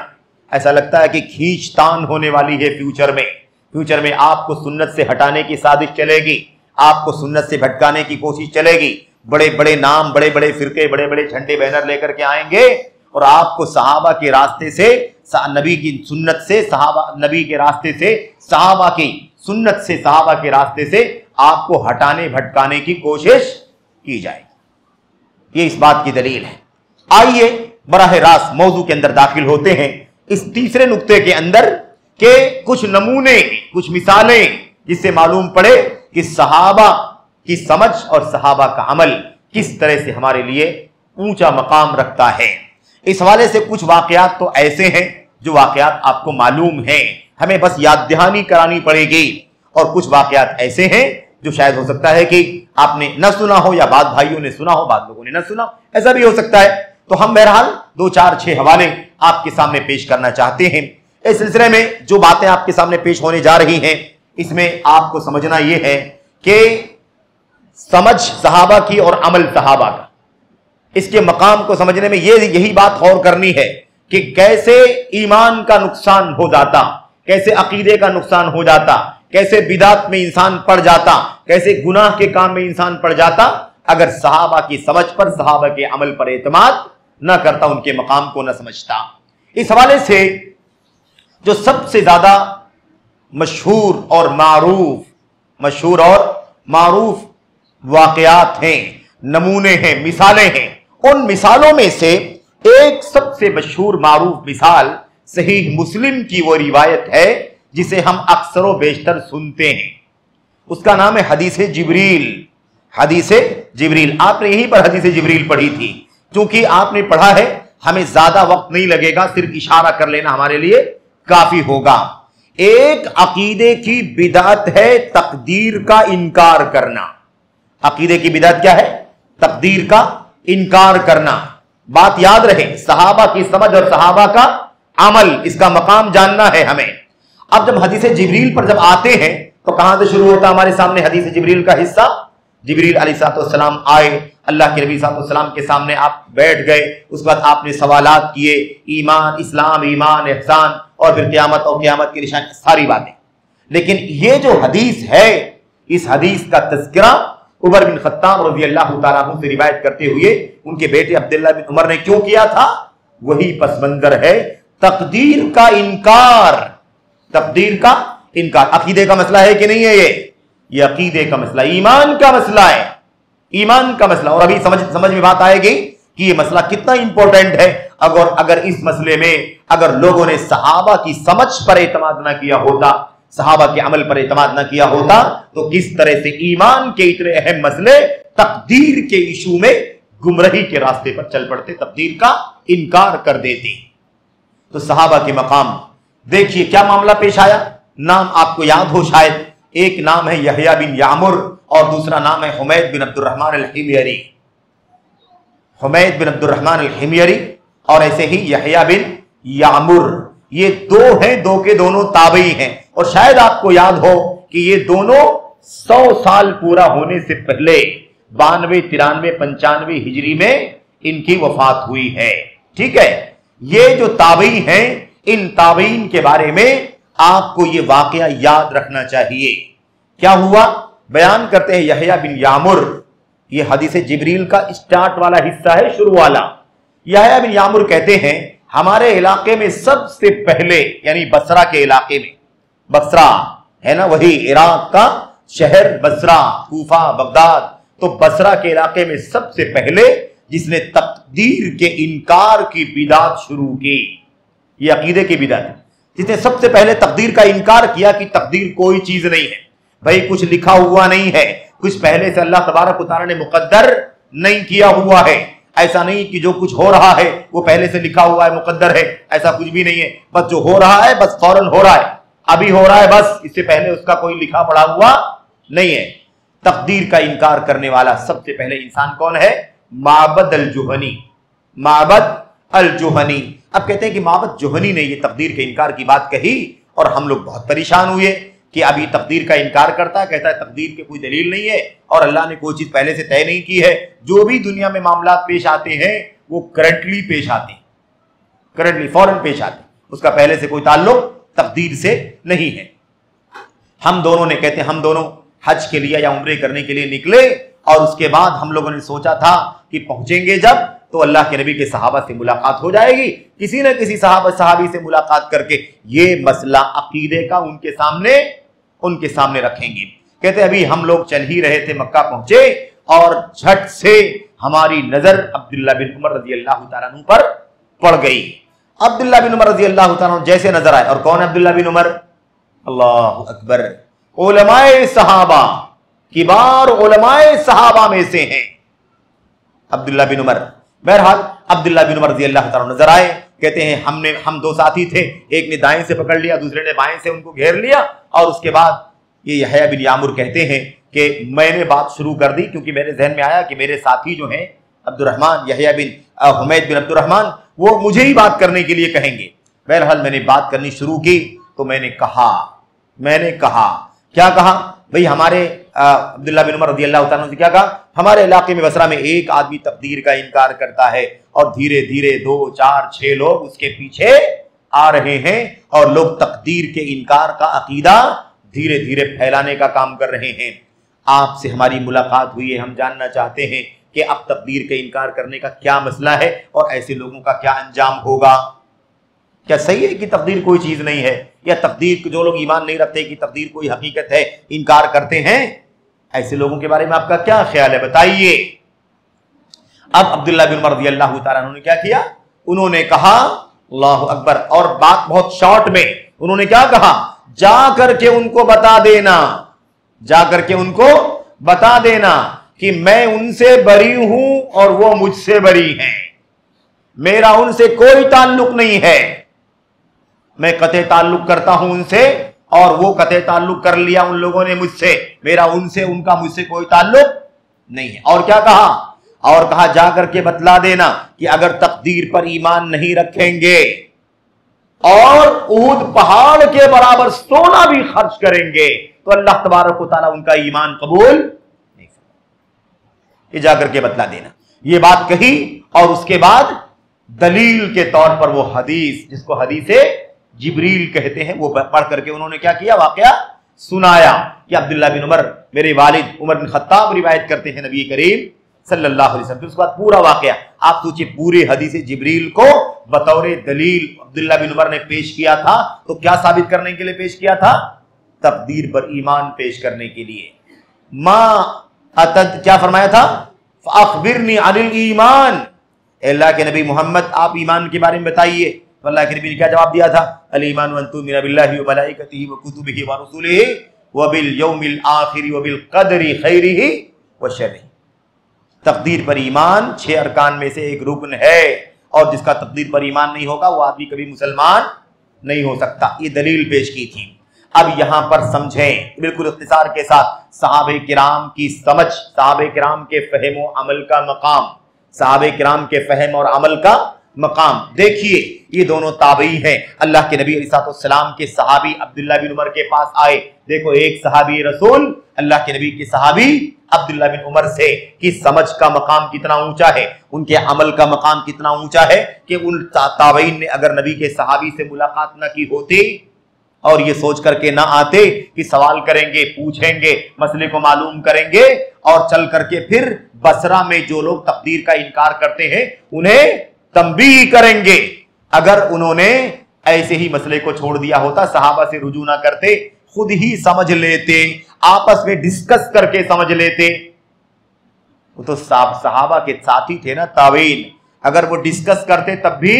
B: ऐसा लगता है कि खींचतान होने वाली है फ्यूचर में आपको सुन्नत से हटाने की साजिश चलेगी, आपको सुन्नत से भटकाने की कोशिश चलेगी। बड़े बड़े नाम, बड़े बड़े फिरके, बड़े बड़े झंडे बैनर लेकर के आएंगे और आपको सहाबा के रास्ते से, नबी की सुन्नत से, नबी के रास्ते से, सहाबा की सुन्नत से, सहाबा के रास्ते से आपको हटाने भटकाने की कोशिश की जाएगी। ये इस बात की दलील है। आइए बराह रास्त मौजू के अंदर दाखिल होते हैं, इस तीसरे नुक्ते के अंदर के कुछ नमूने, कुछ मिसालें, जिससे मालूम पड़े कि सहाबा की समझ और सहाबा का अमल किस तरह से हमारे लिए ऊंचा मकाम रखता है। इस हवाले से कुछ वाकयात तो ऐसे हैं जो वाकयात आपको मालूम हैं, हमें बस याद दहानी करानी पड़ेगी, और कुछ वाकयात ऐसे हैं जो शायद हो सकता है कि आपने न सुना हो, या बाद भाइयों ने सुना हो, बाद लोगों ने न सुना, ऐसा भी हो सकता है। तो हम बहरहाल 2, 4, 6 हवाले आपके सामने पेश करना चाहते हैं। इस सिलसिले में जो बातें आपके सामने पेश होने जा रही हैं, इसमें आपको समझना यह है कि समझ सहाबा की और अमल सहाबा का, इसके मकाम को समझने में यही बात गौर करनी है कि कैसे ईमान का नुकसान हो जाता, कैसे अकीदे का नुकसान हो जाता, कैसे बिदात में इंसान पड़ जाता, कैसे गुनाह के काम में इंसान पड़ जाता अगर सहाबा की समझ पर, सहाबा के अमल पर एतमाद न करता, उनके मकाम को न समझता। इस हवाले से जो सबसे ज्यादा मशहूर और मारूफ वाकयात हैं, नमूने हैं, मिसालें हैं, उन मिसालों में से एक सबसे मशहूर मारूफ मिसाल सहीह मुस्लिम की वो रिवायत है जिसे हम अक्सर व बेशतर सुनते हैं। उसका नाम है हदीसे जिब्रील। हदीसे जिब्रील, आपने यहीं पर हदीसे जिब्रील पढ़ी थी, क्योंकि आपने पढ़ा है, हमें ज्यादा वक्त नहीं लगेगा, सिर्फ इशारा कर लेना हमारे लिए काफी होगा। एक अकीदे की बिदात है तकदीर का इनकार करना। अकीदे की बिदात क्या है? तकदीर का इनकार करना। बात याद रहे, सहाबा की समझ और सहाबा का अमल, इसका मकाम जानना है हमें। अब जब हदीस जिब्रील पर जब आते हैं तो कहां से शुरू होता हमारे सामने हदीस जिब्रील का हिस्सा? जिब्रील अलैहिस्सलाम आए, अल्लाह के नबी सल्लल्लाहु के सामने आप बैठ गए, उसके बाद आपने सवालात किए, ईमान, इस्लाम, ईमान, एहसान, और फिर क़यामत और क़यामत की निशानी, सारी बातें। लेकिन ये जो हदीस है, इस हदीस का तज़किरा उमर बिन खत्ताब रज़ियल्लाहु ताला अन्हु से रिवायत करते हुए उनके बेटे अब्दुल्लाह बिन उमर ने क्यों किया था? वही पस मंजर है, तकदीर का इनकार। तकदीर का इनकार अकीदे का मसला है कि नहीं है? ये अकीदे का मसला, ईमान का मसला है, ईमान का मसला। और अभी समझ में बात आएगी कि ये मसला कितना इंपॉर्टेंट है। अगर इस मसले में अगर लोगों ने सहाबा की समझ पर एतमाद ना किया होता, सहाबा के अमल पर एतमाद ना किया होता, तो किस तरह से ईमान के इतने अहम मसले तकदीर के इशू में गुमराही के रास्ते पर चल पड़ते, तकदीर का इनकार कर देते। तो सहाबा के मकाम देखिए क्या मामला पेश आया। नाम आपको याद हो शायद, एक नाम है यहया बिन यामुर और दूसरा नाम है हुमैद बिन अब्दुर्रहमान अल-हिमयरी। हुमैद बिन अब्दुर्रहमान अल-हिमयरी और ऐसे ही यहया बिन यामुर, ये दो हैं, दो के दोनों ताबई हैं। और शायद आपको याद हो कि ये दोनों 100 साल पूरा होने से पहले 92, 93, 95 हिजरी में इनकी वफात हुई है। ठीक है, ये जो ताबई हैं, इन ताबईन के बारे में आपको ये वाकया याद रखना चाहिए। क्या हुआ, बयान करते हैं यहया बिन यामुर, ये हदीस जिब्रील का स्टार्ट वाला हिस्सा है, शुरू वाला। यहया बिन यामुर कहते हैं हमारे इलाके में सबसे पहले, यानी बसरा के इलाके में, बसरा है ना, वही इराक का शहर बसरा, कूफा, बगदाद, तो बसरा के इलाके में सबसे पहले जिसने तकदीर के इनकार की बिदात शुरू की, ये अकीदे की बिदात, जिसने सबसे पहले तकदीर का इनकार किया कि तकदीर कोई चीज नहीं है भाई, कुछ लिखा हुआ नहीं है, कुछ पहले से अल्लाह तबारक व तआला ने मुकद्दर नहीं किया हुआ है। ऐसा नहीं कि जो कुछ हो रहा है वो पहले से लिखा हुआ है, मुकद्दर है, ऐसा कुछ भी नहीं है। बस जो हो रहा है बस फौरन हो रहा है, अभी हो रहा है बस, इससे पहले उसका कोई लिखा पढ़ा हुआ नहीं है। तकदीर का इनकार करने वाला सबसे पहले इंसान कौन है? माबद अल-जुहनी। माबद अल-जुहनी। अब कहते हैं कि माबद जुहनी ने ये तकदीर के इनकार की बात कही और हम लोग बहुत परेशान हुए कि अभी तकदीर का इनकार करता है, कहता है तकदीर की कोई दलील नहीं है और अल्लाह ने कोई चीज पहले से तय नहीं की है। जो भी दुनिया में मामला पेश आते हैं वो करंटली पेश आते हैं, करंटली फौरन पेश आते हैं, उसका पहले से कोई ताल्लुक तकदीर से नहीं है। हम दोनों ने, कहते हैं हम दोनों हज के लिए या उम्रे करने के लिए निकले और उसके बाद हम लोगों ने सोचा था कि पहुंचेंगे जब तो अल्लाह के नबी के सहाबा से मुलाकात हो जाएगी, किसी न किसी सहाबी से मुलाकात करके ये मसला अकीदे का उनके सामने रखेंगे। कहते अभी हम लोग चल ही रहे थे, मक्का पहुंचे और झट से हमारी नजर अब्दुल्लाह बिन उमर रजी अल्लाह तआला अन्हु पर पड़ गई। अब्दुल्लाह बिन उमर रजी अल्लाह तआला अन्हु जैसे नजर आए, और कौन है अब्दुल्लाह बिन उमर? अल्लाहु अकबर, उलमाए सहाबा, किबार उलमाए सहाबा में से हैं अब्दुल्लाह बिन उमर। बहरहाल अब्दुल्लाह बिन उमर रजी अल्लाह तआला नजर आए। कहते हैं हम दो साथी थे, एक ने दाएं से पकड़ लिया, दूसरे ने बाएं से उनको घेर लिया और उसके बाद ये यहया बिन यामुर कहते हैं कि मैंने बात शुरू कर दी क्योंकि मेरे जहन में आया कि मेरे साथी जो हैं अब्दुर्रहमान, यहया बिन हुमैद बिन अब्दुर्रहमान, वो मुझे ही बात करने के लिए कहेंगे। बहरहाल मैंने बात करनी शुरू की तो मैंने कहा क्या कहा भाई, हमारे अब्दुल्लाह बिन उमर रज़ी अल्लाह तआला से क्या कहा, हमारे इलाके में बसरा में एक आदमी तकदीर का इनकार करता है और धीरे धीरे 2, 4, 6 लोग उसके पीछे आ रहे हैं और लोग तकदीर के इनकार का अकीदा धीरे धीरे फैलाने का काम कर रहे हैं। आपसे हमारी मुलाकात हुई है, हम जानना चाहते हैं कि अब तकदीर के इनकार करने का क्या मसला है और ऐसे लोगों का क्या अंजाम होगा। क्या सही है कि तकदीर कोई चीज नहीं है, या तकदीर जो लोग ईमान नहीं रखते कि तकदीर कोई हकीकत है, इनकार करते हैं, ऐसे लोगों के बारे में आपका क्या ख्याल है, बताइए। अब अब्दुल्लाह बिन उमर रज़ियल्लाहु ताला अन्हु ने क्या किया, उन्होंने कहा अल्लाहु अकबर, और बात बहुत शॉर्ट में उन्होंने क्या कहा, जा करके उनको बता देना कि मैं उनसे बरी हूं और वो मुझसे बरी हैं, मेरा उनसे कोई ताल्लुक नहीं है, मैं कते ताल्लुक करता हूं उनसे और वो कते ताल्लुक कर लिया उन लोगों ने मुझसे, मेरा उनसे उनका मुझसे कोई ताल्लुक नहीं है। और क्या कहा, और कहा जा करके बतला देना कि अगर तकदीर पर ईमान नहीं रखेंगे और उहद पहाड़ के बराबर सोना भी खर्च करेंगे तो अल्लाह तबारक व तआला उनका ईमान कबूल नहीं करेगा। ये जाकर के बतला देना, ये बात कही और उसके बाद दलील के तौर पर वो हदीस जिसको हदीसे जिब्रील कहते हैं वो पढ़ करके उन्होंने क्या किया, वाकया सुनाया कि अब्दुल्लाह बिन उमर, मेरे वालिद उमर बिन खत्ताब रिवायत करते हैं नबी करीम सल्लल्लाहु अलैहि वसल्लम। उसके बाद पूरा वाकया आप सोचिए, पूरे हदीस जिब्रील को बतौर दलील अब्दुल्लाह बिन उमर ने पेश किया था, तो क्या साबित करने के लिए पेश किया था, तकदीर पर ईमान पेश करने के लिए। क्या फरमाया था, अखबिरनी अनिल ईमान, अल्लाह के नबी मोहम्मद आप ईमान के बारे में बताइए। तो अल्लाह के नबी ने क्या जवाब दिया था, अल ईमान अन तुमिना बिल्लाहि व मलाइकतिहि व कुतुबिहि व रुसुलिहि व बिल यौमिल आखिर व बिल क़दरि खैरिहि व शर्रिहि। तकदीर पर ईमान 6 अरकान में से एक रुकन है। और जिसका तकदीर पर ईमान नहीं होगा वो आदमी कभी मुसलमान नहीं हो सकता। ये दलील पेश की थी। अब यहां पर समझें बिल्कुल इख्तिसार के साथ सहाबे किराम की समझ, सहाबे किराम के फहम और अमल का मकाम, सहाबे किराम के फहम और अमल का मकाम। देखिए ये दोनों ताबई हैं। अल्लाह के नबी अलैहिस्सलाम के सहाबी अब्दुल्लाह बिन उमर के पास आए। देखो एक सहाबी रसूल अल्लाह के नबी के सहाबी अब्दुल्लाह बिन उमर से कि समझ का मकाम कितना ऊंचा है, उनके अमल का मकाम कितना ऊंचा है कि उन ताबईन ने अगर नबी के सहाबी से मुलाकात न की होती और ये सोच करके ना आते कि सवाल करेंगे, पूछेंगे, मसले को मालूम करेंगे और चल करके फिर बसरा में जो लोग तकदीर का इनकार करते हैं उन्हें तंबीह करेंगे। अगर उन्होंने ऐसे ही मसले को छोड़ दिया होता, सहाबा से रुजू ना करते, खुद ही समझ लेते, आपस में डिस्कस करके समझ लेते। वो तो सहाबा के साथी थे ना ताबीन, अगर वो डिस्कस करते तब भी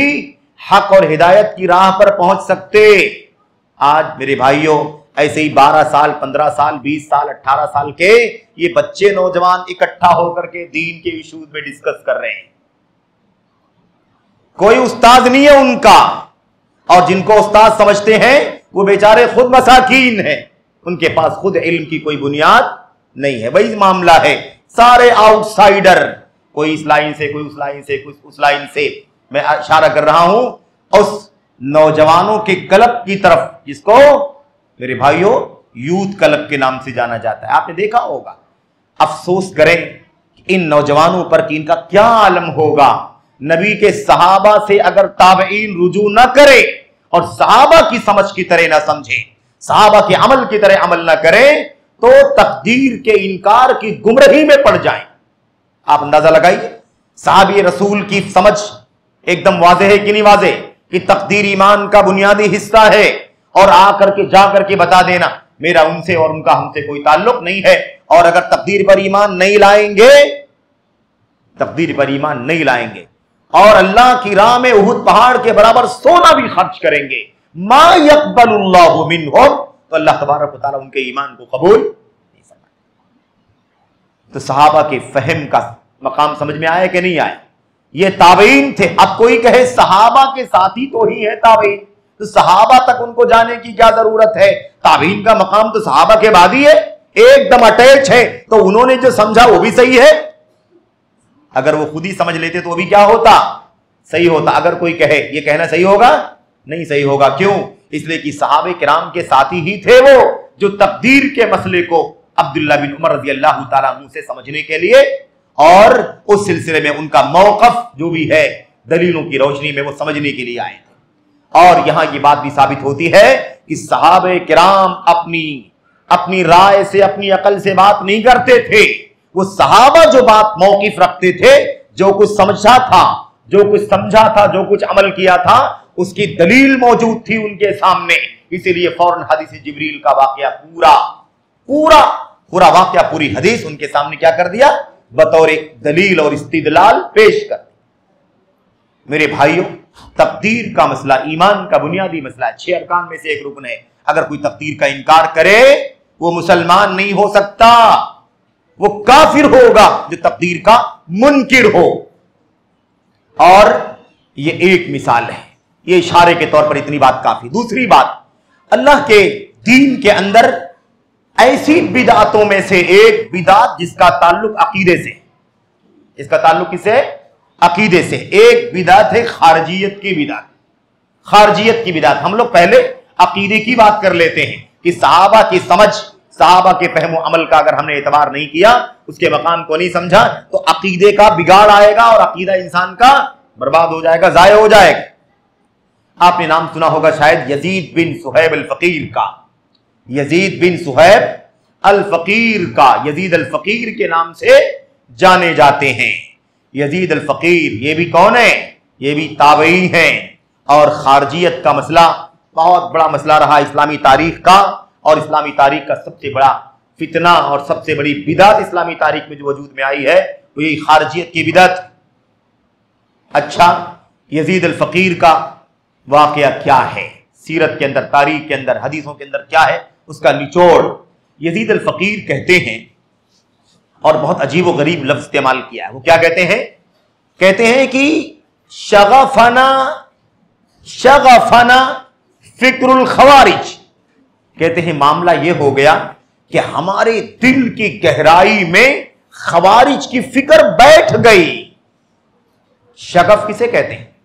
B: हक और हिदायत की राह पर पहुंच सकते। आज मेरे भाइयों ऐसे ही 12 साल 15 साल 20 साल 18 साल के ये बच्चे नौजवान इकट्ठा होकर के दीन के इशूज में डिस्कस कर रहे हैं। कोई उस्ताद नहीं है उनका, और जिनको उस्ताद समझते हैं वो बेचारे खुद मसाकीन हैं, उनके पास खुद इल्म की कोई बुनियाद नहीं है। वही मामला है, सारे आउटसाइडर, कोई इस लाइन से, कोई उस लाइन से, कोई उस लाइन से। मैं इशारा कर रहा हूं उस नौजवानों के क्लब की तरफ जिसको मेरे भाइयों यूथ क्लब के नाम से जाना जाता है। आपने देखा होगा। अफसोस करें इन नौजवानों पर कि इनका क्या आलम होगा। नबी के सहाबा से अगर ताबईन रुजू न करे और सहाबा की समझ की तरह ना समझे, सहाबा के अमल की तरह अमल ना करें, तो तकदीर के इनकार की गुमराही में पड़ जाएं। आप अंदाजा लगाइए, सहाबी रसूल की समझ एकदम वाज़ेह है कि नहीं वाज़ेह कि तकदीर ईमान का बुनियादी हिस्सा है, और आकर के जाकर के बता देना मेरा उनसे और उनका हमसे कोई ताल्लुक नहीं है। और अगर तकदीर पर ईमान नहीं लाएंगे, तकदीर पर ईमान नहीं लाएंगे और अल्लाह की राह में उहुद पहाड़ के बराबर सोना भी खर्च करेंगे, मा यक़बलुल्लाहु मिनहुम, तो अल्लाह तबारक व तआला उनके ईमान को कबूल नहीं फरमाएगा। तो सहाबा के फहम का मकाम समझ में आया कि नहीं आया? ये ताबईन थे। अब कोई कहे सहाबा के साथी तो ही है ताबईन, तो सहाबा तक उनको जाने की क्या जरूरत है? ताबईन का मकाम तो सहाबा के बाद ही है, एकदम अटैच है। तो उन्होंने जो समझा वो भी सही है। अगर वो खुद ही समझ लेते तो वो भी क्या होता? सही होता। अगर कोई कहे, ये कहना सही होगा? नहीं सही होगा। क्यों? इसलिए कि सहाबे किराम के साथी ही थे वो जो तकदीर के मसले को अब्दुल्लाह बिन उमर रज़ी अल्लाह तआला अन्हु से समझने के लिए और उस सिलसिले में उनका मौक़िफ़ जो भी है दलीलों की रोशनी में वो समझने के लिए आए थे। और यहां ये बात भी साबित होती है कि सहाबे किराम अपनी राय से, अपनी अकल से बात नहीं करते थे। वो सहाबा जो बात मौक़िफ़ रखते थे, जो कुछ समझा था, जो कुछ समझा था, जो कुछ अमल किया था, उसकी दलील मौजूद थी उनके सामने। इसीलिए फौरन हदीस जिब्रील का वाकया पूरा वाकया, पूरी हदीस उनके सामने क्या कर दिया? बतौर दलील और इस्तिदलाल पेश कर। मेरे भाइयों, तकदीर का मसला ईमान का बुनियादी मसला है, 6 अरकान में से एक रुकन है। अगर कोई तकदीर का इनकार करे वो मुसलमान नहीं हो सकता, वो काफिर होगा जो तकदीर का मुनकिर हो। और ये एक मिसाल है, ये इशारे के तौर पर इतनी बात काफी। दूसरी बात, अल्लाह के दीन के अंदर ऐसी बिदातों में से एक बिदात जिसका ताल्लुक अकीदे से, इसका ताल्लुक किससे? अकीदे से। एक बिदात है खारजियत की बिदात। खारजियत की बिदात, हम लोग पहले अकीदे की बात कर लेते हैं कि सहाबा की समझ, सहाबा के फहम अमल का अगर हमने एतबार नहीं किया, उसके मकाम को नहीं समझा, तो अकीदे का बिगाड़ आएगा और अकीदा इंसान का बर्बाद हो जाएगा, जाया हो जाएगा। आपने नाम सुना होगा शायद यजीद बिन सुहैब अल फकीर का। यजीद बिन सुहैब अल फकीर का, यजीद अल फकीर के नाम से जाने जाते हैं। यजीद अल फकीर, ये भी कौन है? ये भी ताबई हैं। और खारजियत का मसला बहुत बड़ा मसला रहा इस्लामी तारीख का, और इस्लामी तारीख का सबसे बड़ा फितना और सबसे बड़ी बिदात इस्लामी तारीख में जो वजूद में आई है वो यही खारजियत की बिदात। अच्छा, यजीद अल फकीर का वाकया क्या है? सीरत के अंदर, तारीख के अंदर, हदीसों के अंदर क्या है उसका निचोड़? यजीद अल फकीर कहते हैं, और बहुत अजीब व गरीब लफ्ज इस्तेमाल किया है। वो क्या कहते हैं? कहते हैं कि शगफना शगफना फिक्रुल खवारिज, कहते हैं मामला यह हो गया कि हमारे दिल की गहराई में खवारिज की फिक्र बैठ गई। शगफ किसे कहते हैं?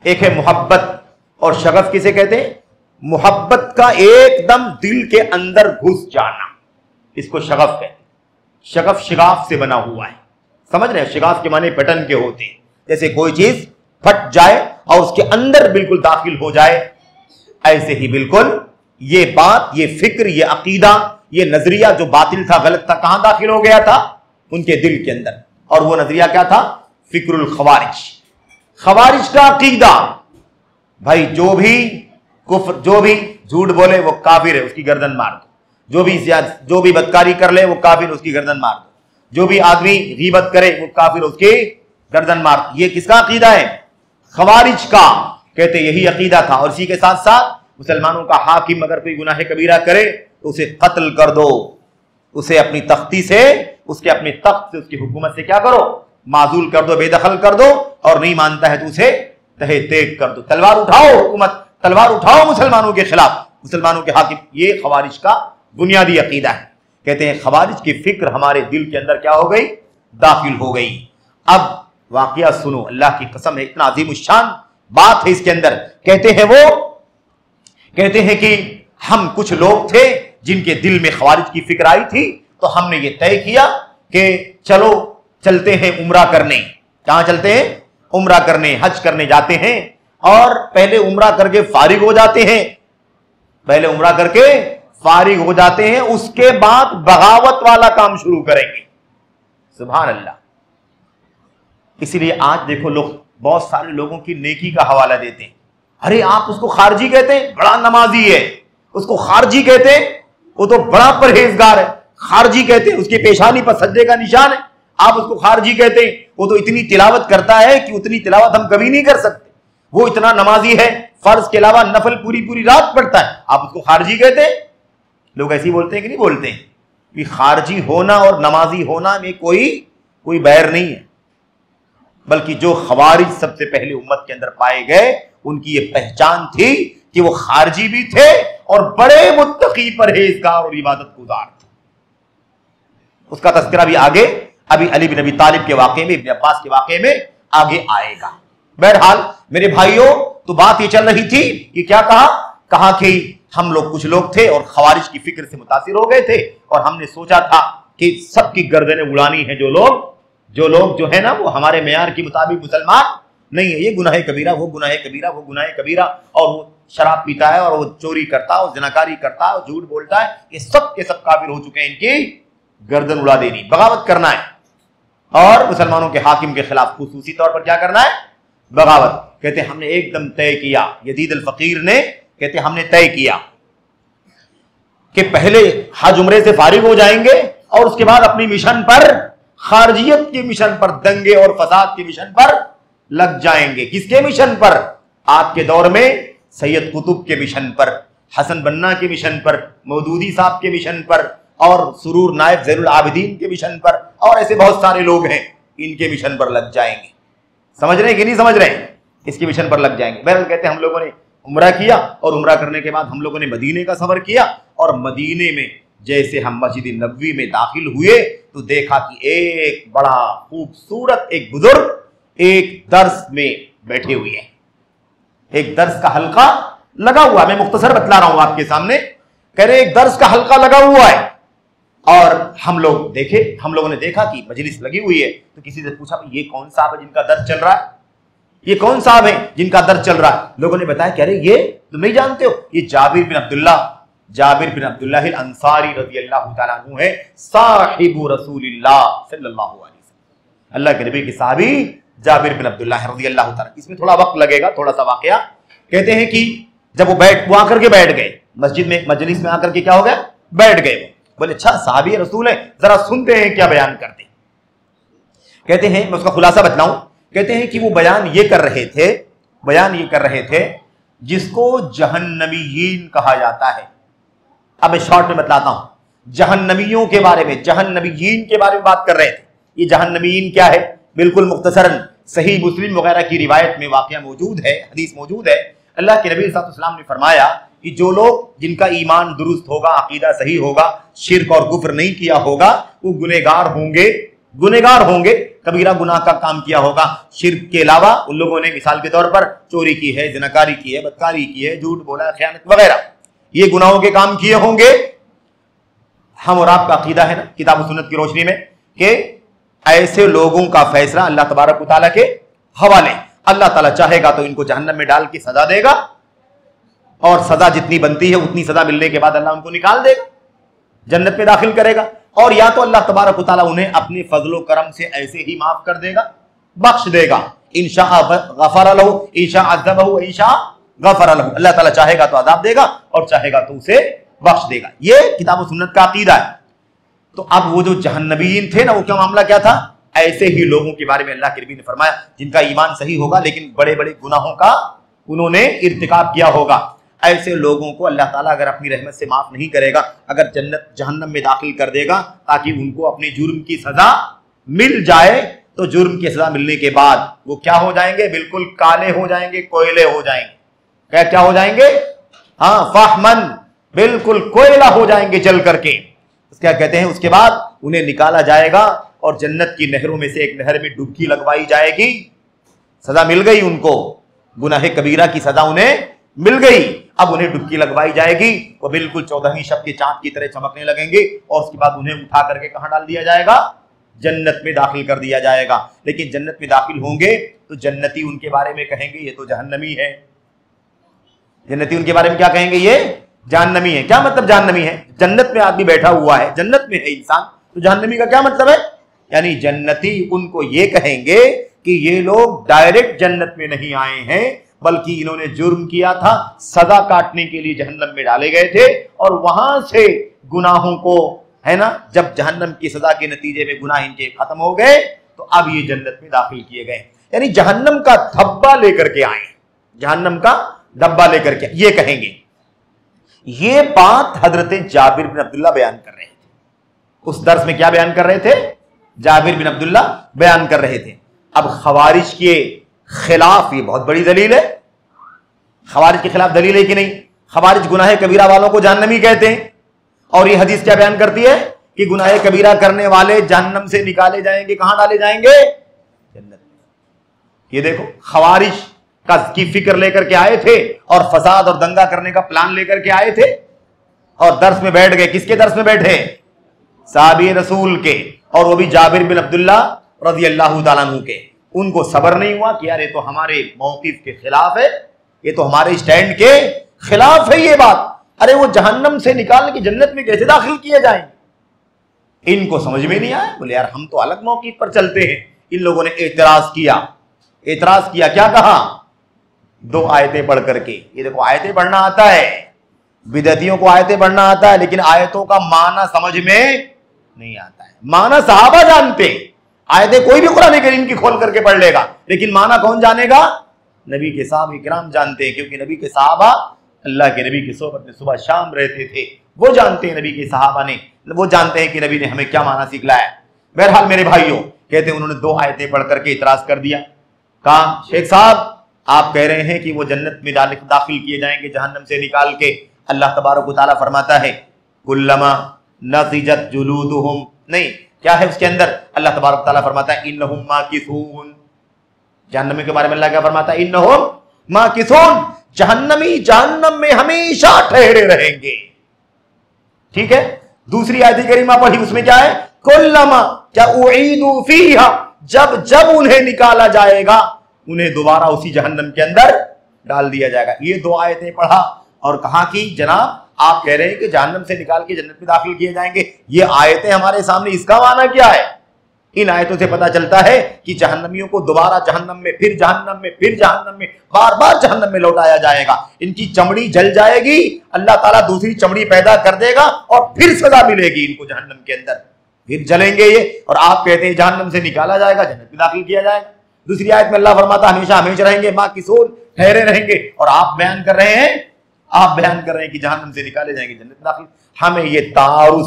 B: एक है मोहब्बत, और शगफ किसे कहते हैं? मोहब्बत का एकदम दिल के अंदर घुस जाना, इसको शगफ कहते हैं। शगफ शिगाफ से बना हुआ है, समझ रहे हैं? शिगाफ के माने पैटर्न के होते हैं, जैसे कोई चीज फट जाए और उसके अंदर बिल्कुल दाखिल हो जाए, ऐसे ही बिल्कुल ये बात, ये फिक्र, ये अकीदा, ये नजरिया जो बातिल था, गलत था, कहां दाखिल हो गया था? उनके दिल के अंदर। और वो नजरिया क्या था? फिक्रुल खवारिज, खवारिज का अकीदा। भाई जो भी कुफ्र, जो भी झूठ बोले वो काफिर है, उसकी गर्दन मार दो। जो भी बदकारी कर ले वो काफिर, उसकी गर्दन मार दो। जो भी आदमी गीबत करे वो काफिर, उसकी गर्दन मार दो। ये किसका अकीदा है? खवारिज का। कहते यही अकीदा था। और इसी के साथ साथ मुसलमानों का हाकिम अगर कोई गुनाह कबीरा करे तो उसे कत्ल कर दो, उसे अपनी तख्ती से, उसके अपने तख्त से, उसकी हुकूमत से क्या करो? माजूल कर दो, बेदखल कर दो। और नहीं मानता है तो उसे तहे तेग कर दो। तलवार उठाओ हुकूमत, तलवार उठाओ मुसलमानों के खिलाफ, मुसलमानों के हाकिम। ये खवारिज का बुनियादी अकीदा है। कहते हैं खवारिज की फिक्र हमारे दिल के अंदर क्या हो गई? दाखिल हो गई। अब वाकया सुनो, अल्लाह की कसम है, इतना अजीम शान बात है इसके अंदर। कहते हैं कि हम कुछ लोग थे जिनके दिल में खवारिज की फिक्र आई थी, तो हमने ये तय किया कि चलो चलते हैं उम्रा करने। कहां चलते हैं? उम्रा करने, हज करने जाते हैं। और पहले उम्रा करके फारिग हो जाते हैं, पहले उम्रा करके फारिग हो जाते हैं, उसके बाद बगावत वाला काम शुरू करेंगे। सुभान अल्लाह। इसीलिए आज देखो लोग, बहुत सारे लोगों की नेकी का हवाला देते हैं। अरे आप उसको खारजी कहते हैं, बड़ा नमाजी है, उसको खारजी कहते हैं, वो तो बड़ा परहेजगार है, खारजी कहते हैं, उसकी पेशानी पर सज्जे का निशान है, आप उसको खारजी कहते हैं, वो तो इतनी तिलावत करता है कि उतनी तिलावत हम कभी नहीं कर सकते, वो इतना नमाजी है, फर्ज के अलावा नफल पूरी पूरी रात पढ़ता है, आप उसको खारजी कहते हैं। लोग ऐसे ही बोलते हैं कि नहीं बोलते हैं कि खारजी होना और नमाजी होना में कोई बैर नहीं है, बल्कि जो खवारिज सबसे पहले उम्मत के अंदर पाए गए, उनकी ये पहचान थी कि वो खारजी भी थे और बड़े मुत्तकी, परहेजगार और इबादत गुजार थे। उसका तज़किरा भी आगे, अभी अली बिन अबी तालिब के वाक़े में, इब्न अब्बास के वाक़े में आगे आएगा। बहरहाल मेरे भाइयों, तो बात ये चल रही थी कि क्या कहा कि हम लोग, कुछ लोग थे और खवारिज की फिक्र से मुतासिर हो गए थे, और हमने सोचा था कि सबकी गर्दनें उड़ानी है। जो लोग जो है ना, वो हमारे मेयार के मुताबिक मुसलमान नहीं है, ये गुनाह कबीरा, वो गुनाह कबीरा, वो गुनाह कबीरा, और वो शराब पीता है, और वो चोरी करता है, और ज़िनाकारी करता है, और झूठ बोलता है, ये सब के सब काफिर हो चुके हैं, इनकी गर्दन उड़ा देनी, बगावत करना है, और मुसलमानों के हाकिम के खिलाफ खुसूसी तौर पर क्या करना है? बगावत। कहते हमने एकदम तय किया, यजीद अल फकीर ने, कहते हमने तय किया कि पहले हज उम्रे से फारिग हो जाएंगे, और उसके बाद अपनी मिशन पर, खारजियत के मिशन पर, दंगे और फसाद के मिशन पर लग जाएंगे। किसके मिशन पर? आज के दौर में सैयद कुतुब के मिशन पर, हसन बन्ना के मिशन पर, मौदूदी साहब के मिशन पर, और सुरूर नायब ज़ैनुल आबिदीन के मिशन पर, और ऐसे बहुत सारे लोग हैं, इनके मिशन पर लग जाएंगे। समझ रहे हैं कि नहीं समझ रहे हैं? इसके मिशन पर लग जाएंगे। बहरहाल कहते हैं हम लोगों ने उम्रा किया, और उम्रा करने के बाद हम लोगों ने मदीने का सफर किया, और मदीने में जैसे हम मस्जिद नबवी में दाखिल हुए तो देखा कि एक बड़ा खूबसूरत एक बुजुर्ग एक दर्स में बैठे हुए हैं, एक दर्स का हल्का लगा हुआ। मैं मुख्तसर बतला रहा हूं आपके सामने। कह रहे एक दर्स का हल्का लगा हुआ है, और हम लोगों ने देखा कि मजलिस लगी हुई है, तो किसी से पूछा ये कौन साहब है जिनका दर्स चल रहा है? ये कौन साहब है जिनका दर्स चल रहा है? लोगों ने बताया, कह रहे ये तुम नहीं जानते हो, ये जाबिर बिन अब्दुल्लाह अंसारी रज़ियल्लाहु ताला अन्हु है, साहिबु रसूलिल्लाह सल्लल्लाहु अलैहि वसल्लम, अल्लाह के नबी के सहाबी जाबिर बिन अब्दुल्लाह रज़ियल्लाहु ताला। इसमें थोड़ा वक्त लगेगा, थोड़ा सा वाकया। कहते हैं कि जब वो आकर के बैठ गए मस्जिद में, मजलिस में आकर के क्या हो गया? बैठ गए। बोले अच्छा साहबी रसूल है, जरा सुनते हैं क्या बयान करते। कहते हैं, मैं उसका खुलासा बतलाऊं। कहते हैं कि वो बयान ये कर रहे थे जिसको जहन्नमीयीन कहा जाता है। अब मैं शॉर्ट में बतलाता हूं, जहन्नमियों के बारे में, जहन्नमीयीन के बारे में बात कर रहे थे। ये जहन्नमीयीन क्या है? बिल्कुल मुख्तसरन सही मुस्लिम वगैरह की रिवायत में वाक़या मौजूद है, हदीस मौजूद है। अल्लाह के नबी सल्लल्लाहु अलैहि वसल्लम ने फरमाया कि जो लोग जिनका ईमान दुरुस्त होगा, अकीदा सही होगा, शिर्क और कुफ्र नहीं किया होगा, वो गुनहगार होंगे। कबीरा गुनाह का काम किया होगा। शिर्क के अलावा उन लोगों ने मिसाल के तौर पर चोरी की है, जिनाकारी की है, बदकारी की है, झूठ बोला, खयानत वगैरह, ये गुनाहों के काम किए होंगे। हम और आपका अकीदा है ना किताब सुन्नत की रोशनी में कि ऐसे लोगों का फैसला अल्लाह तबारक व तआला के हवाले। अल्लाह ताला चाहेगा तो इनको जहन्नम में डाल के सजा देगा, और सजा जितनी बनती है उतनी सजा मिलने के बाद अल्लाह उनको निकाल देगा, जन्नत में दाखिल करेगा। और या तो अल्लाह तबारक व तआला उन्हें अपने फजलो करम से ऐसे ही माफ कर देगा, बख्श देगा। इंशा गफर लहू, इंशा अज़बहू, इंशा गफर लहू। अल्लाह ताला चाहेगा तो अज़ाब देगा और चाहेगा तो उसे बख्श देगा। ये किताब सुन्नत का अकीदा है। तो अब वो जो जहन्नमीन थे ना, वो क्या मामला क्या था? ऐसे ही लोगों के बारे में अल्लाह के नबी ने फरमाया जिनका ईमान सही होगा लेकिन बड़े बड़े गुनाहों का उन्होंने इर्तिकाब किया होगा। ऐसे लोगों को अल्लाह ताला अगर अपनी रहमत से माफ नहीं करेगा, अगर जहन्नम में दाखिल कर देगा ताकि उनको अपने जुर्म की सजा मिल जाए, तो जुर्म की सजा मिलने के बाद वो क्या हो जाएंगे? बिल्कुल काले हो जाएंगे, कोयले हो जाएंगे। क्या हो जाएंगे? हाँ, फाहमन, बिल्कुल कोयला हो जाएंगे जल करके। क्या कहते हैं? उसके बाद उन्हें निकाला जाएगा और जन्नत की नहरों में से एक नहर में डुबकी लगवाई जाएगी। सजा मिल गई उनको, गुनाह कबीरा की सजा उन्हें मिल गई। अब उन्हें डुबकी लगवाई जाएगी, वो बिल्कुल 14वीं शब के चांद की तरह चमकने लगेंगे, और उसके बाद उन्हें उठा करके कहां डाल दिया जाएगा? जन्नत में दाखिल कर दिया जाएगा। लेकिन जन्नत में दाखिल होंगे तो जन्नती उनके बारे में कहेंगे ये तो जहन्नमी है। जन्नती उनके बारे में क्या कहेंगे? ये जहन्नमी है। क्या मतलब जहन्नमी है? जन्नत में आदमी बैठा हुआ है, जन्नत में है इंसान, तो जहन्नमी का क्या मतलब है? यानी जन्नती उनको ये कहेंगे कि ये लोग डायरेक्ट जन्नत में नहीं आए हैं, बल्कि इन्होंने जुर्म किया था, सजा काटने के लिए जहन्नम में डाले गए थे, और वहां से गुनाहों को, है ना, जब जहन्नम की सजा के नतीजे में गुनाह इनके खत्म हो गए तो अब ये जन्नत में दाखिल किए गए। यानी जहन्नम का धब्बा लेकर के आए, जहन्नम का धब्बा लेकर के ये कहेंगे। ये बात हजरत जाबिर बिन अब्दुल्ला बयान कर रहे थे। उस दर्स में क्या बयान कर रहे थे? जाबिर बिन अब्दुल्ला बयान कर रहे थे। अब खवारिज के खिलाफ ये बहुत बड़ी दलील है। खवारिज के खिलाफ दलील है कि नहीं? खवारिज गुनाह कबीरा वालों को जहन्नमी कहते हैं, और ये हदीस क्या बयान करती है कि गुनाह कबीरा करने वाले जहन्नम से निकाले जाएंगे। कहां डाले जाएंगे? जन्नत में। ये देखो, खवारिज की फिक्र लेकर के आए थे और फसाद और दंगा करने का प्लान लेकर के आए थे, और दर्स में बैठ गए। किसके दर्स में बैठे? साहबी रसूल के, और वो भी जाबिर बिन अब्दुल्ला रज़ी अल्लाह ताला अन्हु के। उनको सब्र नहीं हुआ कि यार ये तो हमारे मौक़िफ़ के खिलाफ है, ये तो हमारे स्टैंड के खिलाफ है ये बात। अरे वो जहन्नम से निकाल के जन्नत में कैसे दाखिल किए जाएंगे? इनको समझ में नहीं आया। बोले यार हम तो अलग मौक़िफ़ पर चलते हैं। इन लोगों ने एतराज किया। क्या कहा? 2 आयतें पढ़ करके। ये देखो, आयतें पढ़ना आता है, बिदअतियों को आयतें पढ़ना आता है, लेकिन आयतों का माना समझ में नहीं आता है। माना सहाबा जानते, आयतें कोई भी कुरान करीम की खोल करके पढ़ लेगा, लेकिन माना कौन जानेगा? नबी के साहब इकराम जानते हैं, क्योंकि नबी के साहबा अल्लाह के नबी की सोहबत में सुबह शाम रहते थे। वो जानते हैं, नबी के साहबा ने, वो जानते हैं कि नबी ने हमें क्या माना सिखलाया। बहरहाल मेरे भाइयों, कहते हैं उन्होंने 2 आयतें पढ़ करके इतराज कर दिया। कहा, शेख साहब आप कह रहे हैं कि वो जन्नत में दाखिल किए जाएंगे जहन्नम से निकाल के। अल्लाह तबारक व तआला फरमाता है कुल्लमा नज़िजत जुलूदुहुम, नहीं, क्या है उसके अंदर? अल्लाह तबारक व तआला फरमाता है इन्नहुम माकिसून। जहन्नमी के बारे में अल्लाह क्या फरमाता है? इन्नहुम माकिसून, जहन्नमी जहन्नम में हमेशा ठहरे रहेंगे। ठीक है, दूसरी आयत करीमा पढ़ी, उसमें क्या है? कुल्लमा क्या उईदू फीहा, जब जब उन्हें निकाला जाएगा उन्हें दोबारा उसी जहन्नम के अंदर डाल दिया जाएगा। ये 2 आयतें पढ़ा और कहा कि जनाब आप कह रहे हैं कि जहन्नम से निकाल के जन्नत में दाखिल किए जाएंगे, ये आयतें हमारे सामने, इसका माना क्या है? इन आयतों से पता चलता है कि जहन्नमियों को दोबारा जहन्नम में, फिर जहन्नम में, फिर जहन्नम में, बार बार जहन्नम में लौटाया जाएगा। इनकी चमड़ी जल जाएगी, अल्लाह ताला दूसरी चमड़ी पैदा कर देगा और फिर सजा मिलेगी इनको जहन्नम के अंदर, फिर जलेंगे ये। और आप कहते हैं जहन्नम से निकाला जाएगा, जन्नत में दाखिल किया जाएगा। दूसरी आयत में अल्लाह फरमाता हमेशा हमेशा रहेंगे, माकिसून, ठहरे रहेंगे। और आप बयान कर रहे हैं कि जहन्नम से निकाले जाएंगे, जन्नत में दाखिल। हमें ये तारुज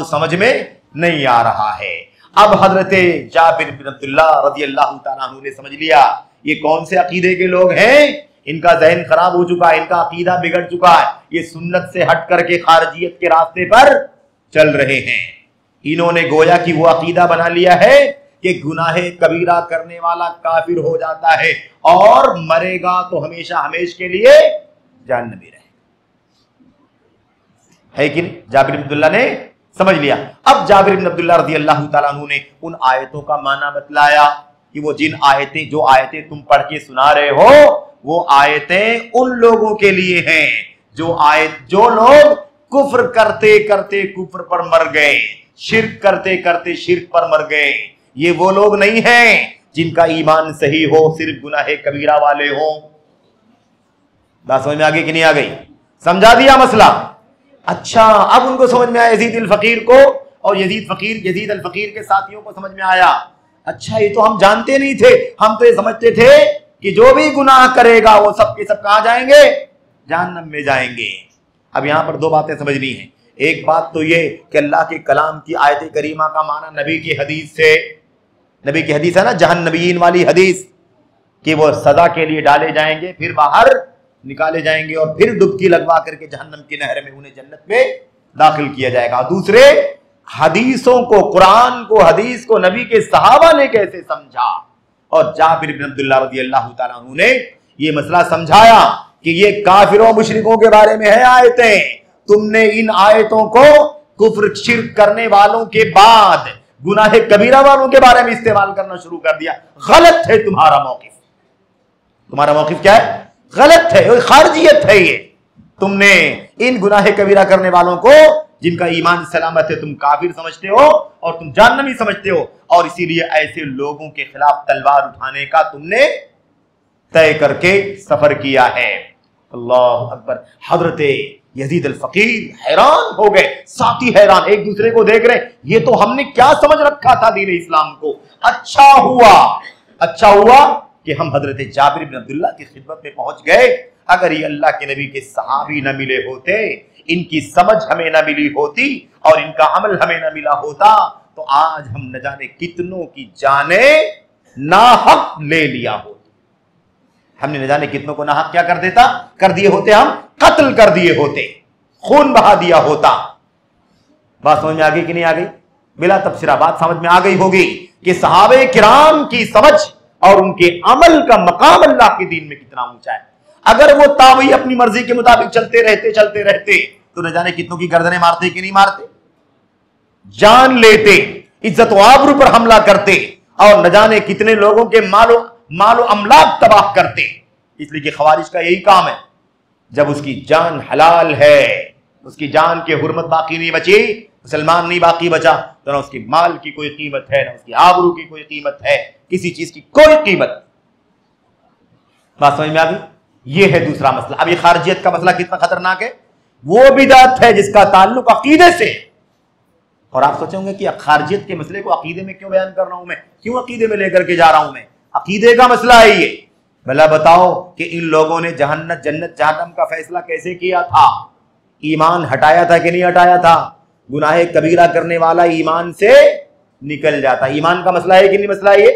B: समझ में नहीं आ रहा है। अब हजरत जाबिर बिन अब्दुल्लाह रज़ियल्लाहु ताला अन्हु ने समझ लिया ये कौन से अकीदे के लोग हैं, इनका जहन खराब हो चुका है, इनका अकीदा बिगड़ चुका है, ये सुन्नत से हट करके खारजियत के रास्ते पर चल रहे हैं। इन्होंने गोया कि वो अकीदा बना लिया है कि गुनाहे कबीरा करने वाला काफिर हो जाता है और मरेगा तो हमेशा हमेश के लिए जहन्नम में रहेगा, है कि नहीं। जाबिर बिन अब्दुल्लाह ने समझ लिया। अब जाबिर बिन अब्दुल्लाह रज़ियल्लाहु ताला अन्हु ने उन आयतों का माना बतलाया कि वो जिन आयतें, जो आयतें तुम पढ़ के सुना रहे हो, वो आयतें उन लोगों के लिए हैं जो लोग कुफ्र करते करते कुफ्र पर मर गए, शिर्क करते करते शिर्क पर मर गए। ये वो लोग नहीं हैं जिनका ईमान सही हो, सिर्फ गुनाहे कबीरा वाले हो। बात समझ में आ गई कि नहीं आ गई? समझा दिया मसला। अच्छा, अब उनको समझ में आया यजीद अल फकीर को, और यजीद अल फकीर के साथियों को समझ में आया, अच्छा ये तो हम जानते नहीं थे, हम तो ये समझते थे कि जो भी गुनाह करेगा वो सब के सब कहां जाएंगे, जहन्नम में जाएंगे। अब यहां पर दो बातें समझनी है। एक बात तो ये कि अल्लाह के कलाम की आयत करीमा का माना नबी की हदीस से, नबी की हदीस है ना जहन्नमीन वाली हदीस, कि वो सजा के लिए डाले जाएंगे, फिर बाहर निकाले जाएंगे और फिर डुबकी लगवा करके जहन्नम की नहर में उन्हें जन्नत में दाखिल किया जाएगा। दूसरे हदीसों को, कुरान को, हदीस को नबी के सहाबा ने कैसे समझा, और जाबिर बिन अब्दुल्लाह रज़ियल्लाहु ताला अन्हु ने ये मसला समझाया कि ये काफिरों मुशरिकों के बारे में है आयतें, तुमने इन आयतों को कुफ्र शिर्क करने वालों के बाद गुनाहे कबीरा वालों के बारे में इस्तेमाल करना शुरू कर दिया। गलत है तुम्हारा मौकिफ। तुम्हारा मौकिफ क्या है? गलत है, खारजियत है ये। तुमने इन गुनाहे कबीरा करने वालों को, जिनका ईमान सलामत है, तुम काफिर समझते हो और तुम जहन्नमी समझते हो, और इसीलिए ऐसे लोगों के खिलाफ तलवार उठाने का तुमने तय करके सफर किया है। अल्लाह अकबर। हजरत यजीद अल फकीर हैरान हो गए, साथी हैरान, एक दूसरे को देख रहे, ये तो हमने क्या समझ रखा था दीन इस्लाम को। अच्छा हुआ कि हम हजरत जाबिर बिन अब्दुल्लाह की खिदमत में पहुंच गए। अगर ये अल्लाह के नबी के सहाबी न मिले होते, इनकी समझ हमें न मिली होती और इनका अमल हमें न मिला होता, तो आज हम न जाने कितनों की जाने नाहक ले लिया होता। हमने न जाने कितनों को नाहक क्या कर दिए होते, हम कत्ल कर दिए होते, खून बहा दिया होता। बात समझ में आ गई कि नहीं आ गई? बिला तफसीरा बात समझ में आ गई होगी कि सहाबे किराम की समझ और उनके अमल का मकाम अल्लाह के दीन में कितना ऊंचा है। अगर वो तावी अपनी मर्जी के मुताबिक चलते रहते तो न जाने कितनों की गर्दनें मारते कि नहीं मारते, जान लेते, इज्जत व आबरू पर हमला करते, और न जाने कितने लोगों के मालो अमलाक तबाह करते। इसलिए कि खवारिज का यही काम है, जब उसकी जान हलाल है, उसकी जान की हुर्मत बाकी नहीं बची, मुसलमान नहीं बाकी बचा, तो ना उसकी माल की कोई कीमत है, ना उसकी आबरू की कोई कीमत है, किसी चीज की कोई कीमत। बात समझ में आ गई? ये है दूसरा मसला। अब ये खारजियत का मसला कितना खतरनाक है। वो बिदअत है जिसका ताल्लुक अकीदे से। और आप सोचेंगे कि खारजियत के मसले को अकीदे में क्यों बयान कर रहा हूं मैं, क्यों अकीदे में लेकर के जा रहा हूं मैं? अकीदे का मसला है ये। भला बताओ कि इन लोगों ने जन्नत जहन्नम का फैसला कैसे किया था? ईमान हटाया था कि नहीं हटाया था? गुनाहे कबीरा करने वाला ईमान से निकल जाता। ईमान का मसला है कि नहीं मसला है ये?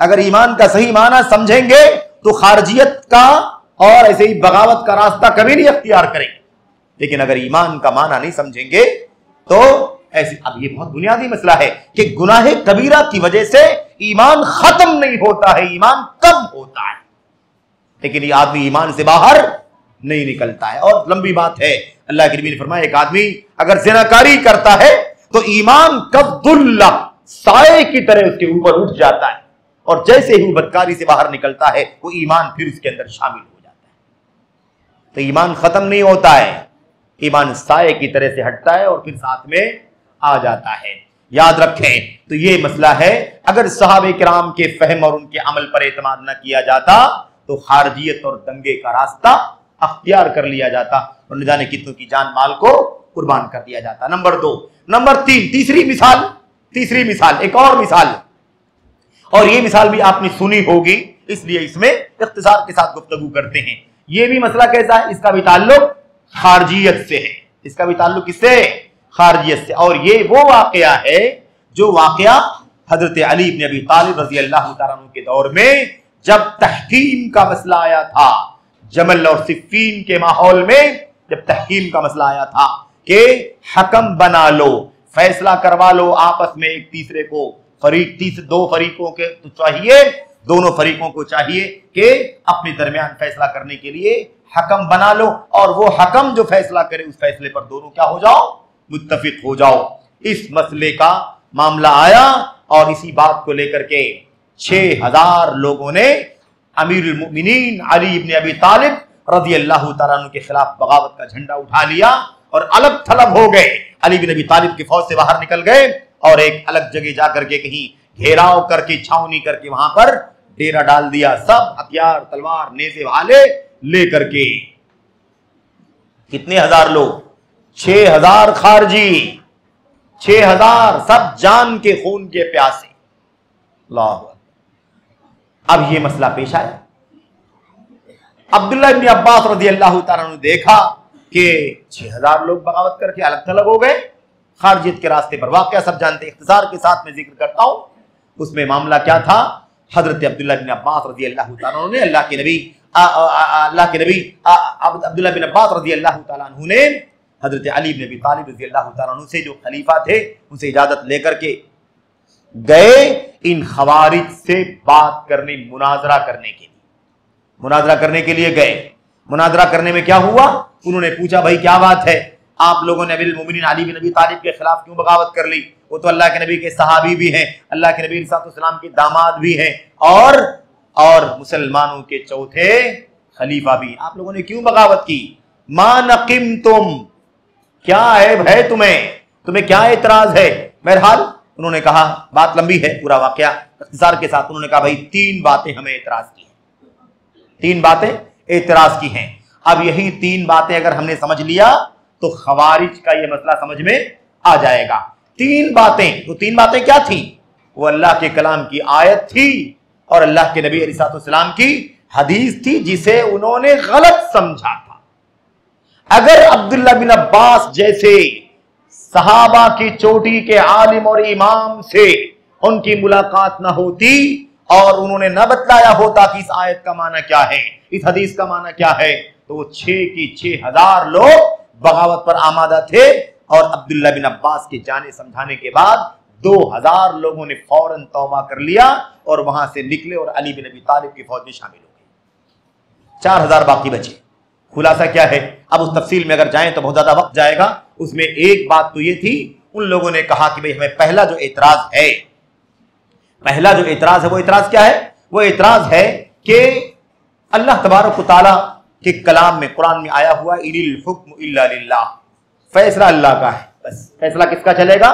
B: अगर ईमान का सही माना समझेंगे तो खारजियत का और ऐसे ही बगावत का रास्ता कभी नहीं अख्तियार करेंगे। लेकिन अगर ईमान का माना नहीं समझेंगे तो ऐसे, अब ये बहुत बुनियादी मसला है कि गुनाहे कबीरा की वजह से ईमान खत्म नहीं होता है, ईमान कम होता है, लेकिन ये आदमी ईमान से बाहर नहीं निकलता है। और लंबी बात है, अल्लाह के नबी ने फरमाया एक आदमी अगर ज़िनाकारी करता है तो ईमान कब्दुल्ला, साए की तरह उसके ऊपर उठ जाता है, और जैसे ही वो बदकारी से बाहर निकलता है वो ईमान फिर उसके अंदर शामिल हो जाता है। तो ईमान खत्म नहीं होता है, ईमान साए की तरह से हटता है और फिर साथ में आ जाता है। याद रखें, तो ये मसला है। अगर सहाबे किराम के फहम और उनके अमल पर एतमाद न किया जाता तो खारजियत और दंगे का रास्ता अख्तियार कर लिया जाता और न जाने कितनों की जान माल को कुर्बान कर दिया जाता। नंबर 2। नंबर 3, तीसरी मिसाल, एक और मिसाल, और ये मिसाल भी आपने सुनी होगी, इसलिए इसमें इख्तिसार के साथ गुफ्तगू करते हैं। ये भी मसला कैसा है? इसका भी ताल्लुक खारजियत से है। इसका भी ताल्लुक किससे? खारजियत से। और ये वो वाकया है जो वाकया हजरत अली इब्न अबी तालिब रजी अल्लाह तआला अन्हु के दौर में जब तहकीम का मसला आया था, जमल और सिफ़ीन के माहौल में जब तहकीम का मसला आया था कि हकम बना लो, फैसला करवा लो आपस में, एक तीसरे को दो फरीकों के तो चाहिए, दोनों फरीकों को चाहिए कि अपने दरमियान फैसला करने के लिए हकम बना लो, और वो हकम जो फैसला करे उस फैसले पर दोनों क्या हो जाओ, मुत्तफिक हो जाओ। इस मसले का मामला आया और इसी बात को लेकर के 6000 लोगों ने अमीरुल मोमिनीन अली इब्न अबी तालिब रज़ी अल्लाह तआला अन्हु के खिलाफ बगावत का झंडा उठा लिया और अलग थलग हो गए। अली बिन अबी तालिब की फौज से बाहर निकल गए और एक अलग जगह जाकर के कहीं घेराव करके छावनी करके वहां पर डेरा डाल दिया, सब हथियार तलवार नेज़े वाले लेकर के। कितने हजार लोग? 6000 खारजी, 6000, सब जान के खून के प्यासे। अब ये मसला पेश आया। अब्दुल्लाह इब्न अब्बास रज़ी अल्लाह तआला अन्हु देखा कि 6000 लोग बगावत करके अलग थलग हो गए खारजियत के रास्ते पर। वाकया सब जानते, इख्तिसार के साथ मैं जिक्र करता हूं। उसमें मामला क्या था? हजरत अब्दुल्ला इब्न अब्बास रज़ी अल्लाह तआला अन्हु ने अल्लाह के नबी अब्दुल्ला बिन अब्बास रज़ी अल्लाह तआला अन्हु ने हजरत अली इब्न अबी तालिब रज़ी अल्लाह तआला अन्हु से, जो खलीफा थे, उनसे इजाजत लेकर के गए इन खवारिज से बात करने, मुनाजरा करने के लिए गए। मुनाजरा करने में क्या हुआ? उन्होंने पूछा, भाई क्या बात है, आप लोगों ने अमीरुल मोमिनीन अली बिन अबी तालिब के खिलाफ क्यों बगावत कर ली? वो तो अल्लाह के नबी के सहाबी भी हैं, अल्लाह के नबी सल्लल्लाहु के दामाद भी हैं और मुसलमानों के चौथे खलीफा भी। आप लोगों ने क्यों बगावत की? मा नकिम तुम, क्या है भाई तुम्हें क्या एतराज है? बहरहाल उन्होंने कहा, बात लंबी है, पूरा वाकया इख्तिसार के साथ। उन्होंने कहा, भाई 3 बातें हमें एतराज की हैं, 3 बातें एतराज की हैं। अब यही 3 बातें अगर हमने समझ लिया तो खवारिज का यह मसला समझ में आ जाएगा। 3 बातें, तो 3 बातें क्या थी? वो अल्लाह के कलाम की आयत थी और अल्लाह के नबी अलैहिस्सलाम की हदीस थी, जिसे उन्होंने गलत समझा था। अगर अब्दुल्ला बिन अब्बास जैसे सहाबा की चोटी के आलिम और इमाम से उनकी मुलाकात न होती और उन्होंने न बतलाया होता कि इस आयत का माना क्या है, इस हदीस का माना क्या है, तो वो 6000 लोग बगावत पर आमादा थे। और अब्दुल्ला बिन अब्बास के जाने समझाने के बाद 2000 लोगों ने फौरन तौबा कर लिया और वहां से निकले और अली बिन अबी तालिब की फौज में शामिल हो गए। 4000 बाकी बचे। खुलासा क्या है? अब उस तफसील में अगर जाएं तो बहुत ज्यादा वक्त जाएगा। उसमें एक बात तो ये थी, उन लोगों ने कहा कि भाई हमें पहला जो एतराज है, वो एतराज क्या है? वो एतराज है कि अल्लाह तबारक व तआला के कलाम में, कुरान में आया हुआ, इनिल हुक्म इल्ला लिल्लाह, फैसला अल्लाह का है, बस फैसला किसका चलेगा?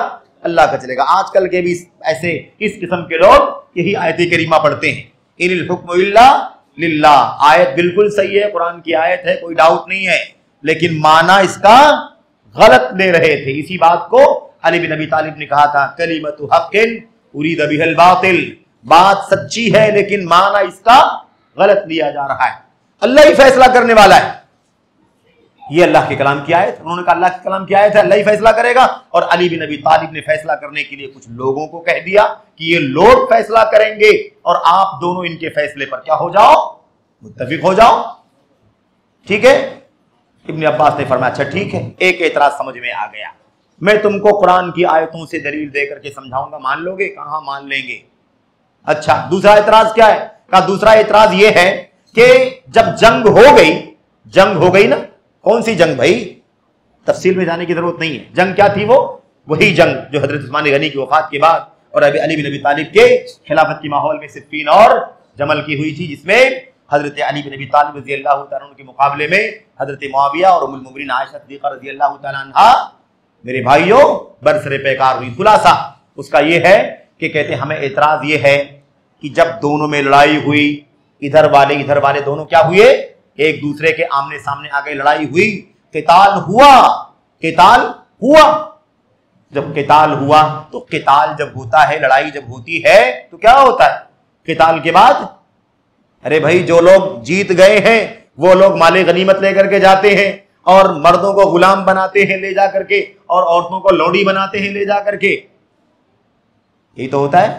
B: अल्लाह का चलेगा। आजकल के भी ऐसे इस किस्म के लोग यही आयत करीमा पढ़ते हैं, इनिल हुक्म इल्ला लिल्लाह। आयत बिल्कुल सही है, कुरान की आयत है, कोई डाउट नहीं है, लेकिन माना इसका गलत ले रहे थे। इसी बात को अली बिन अबी तालिब ने कहा था, कलिमतु हक़्क़िन उरीद बिहिल बातिल, बात सच्ची है लेकिन माना इसका गलत लिया जा रहा है। अल्लाह ही फैसला करने वाला है, ये अल्लाह के कलाम की आयत। उन्होंने कहा अल्लाह के कलाम की आयत है, अल्लाह ही फैसला करेगा। और अली बिन अबी तालिब ने फैसला करने के लिए कुछ लोगों को कह दिया कि ये लोग फैसला करेंगे और आप दोनों इनके फैसले पर क्या हो जाओ? मुत्तफिक हो जाओ। ठीक है? इब्न अब्बास ने फरमाया, अच्छा ठीक है, एक एतराज समझ में आ गया, मैं तुमको कुरान की आयतों से दलील देकर के समझाऊंगा, मान लोगे? कहा मान लेंगे। अच्छा, दूसरा एतराज क्या है? कहा दूसरा एतराज ये है कि जब जंग हो गई ना, कौन सी जंग भाई? तफसील में जाने की जरूरत नहीं है। जंग क्या थी? वो वही जंग जो हजरत उस्मान गनी की वफात के बाद और अभी अली बिन अबी तालिब के खिलाफत के माहौल में सिफ़ीन और जमल की हुई थी, जिसमें हजरत अली बिन अबी तालिब रज़ी अल्लाह तआला अन्हु के मुकाबले में हजरत मुआविया और उम्मुल मोमिनीन आयशा सिद्दीक़ा रज़ी अल्लाह तआला अन्हा, मेरे भाइयों, बरसरे पैकार हुई। खुलासा उसका यह है कि कहते हमें एतराज ये है कि जब दोनों में लड़ाई हुई, इधर वाले दोनों क्या हुए? एक दूसरे के आमने सामने आ गए, लड़ाई हुई, किताल हुआ। जब किताल हुआ तो किताल जब होता है, लड़ाई जब होती है तो क्या होता है किताल के बाद? अरे भाई, जो लोग जीत गए हैं वो लोग माले गनीमत लेकर के जाते हैं और मर्दों को गुलाम बनाते हैं ले जा करके और औरतों को लौंडी बनाते हैं ले जा करके। यही तो होता है।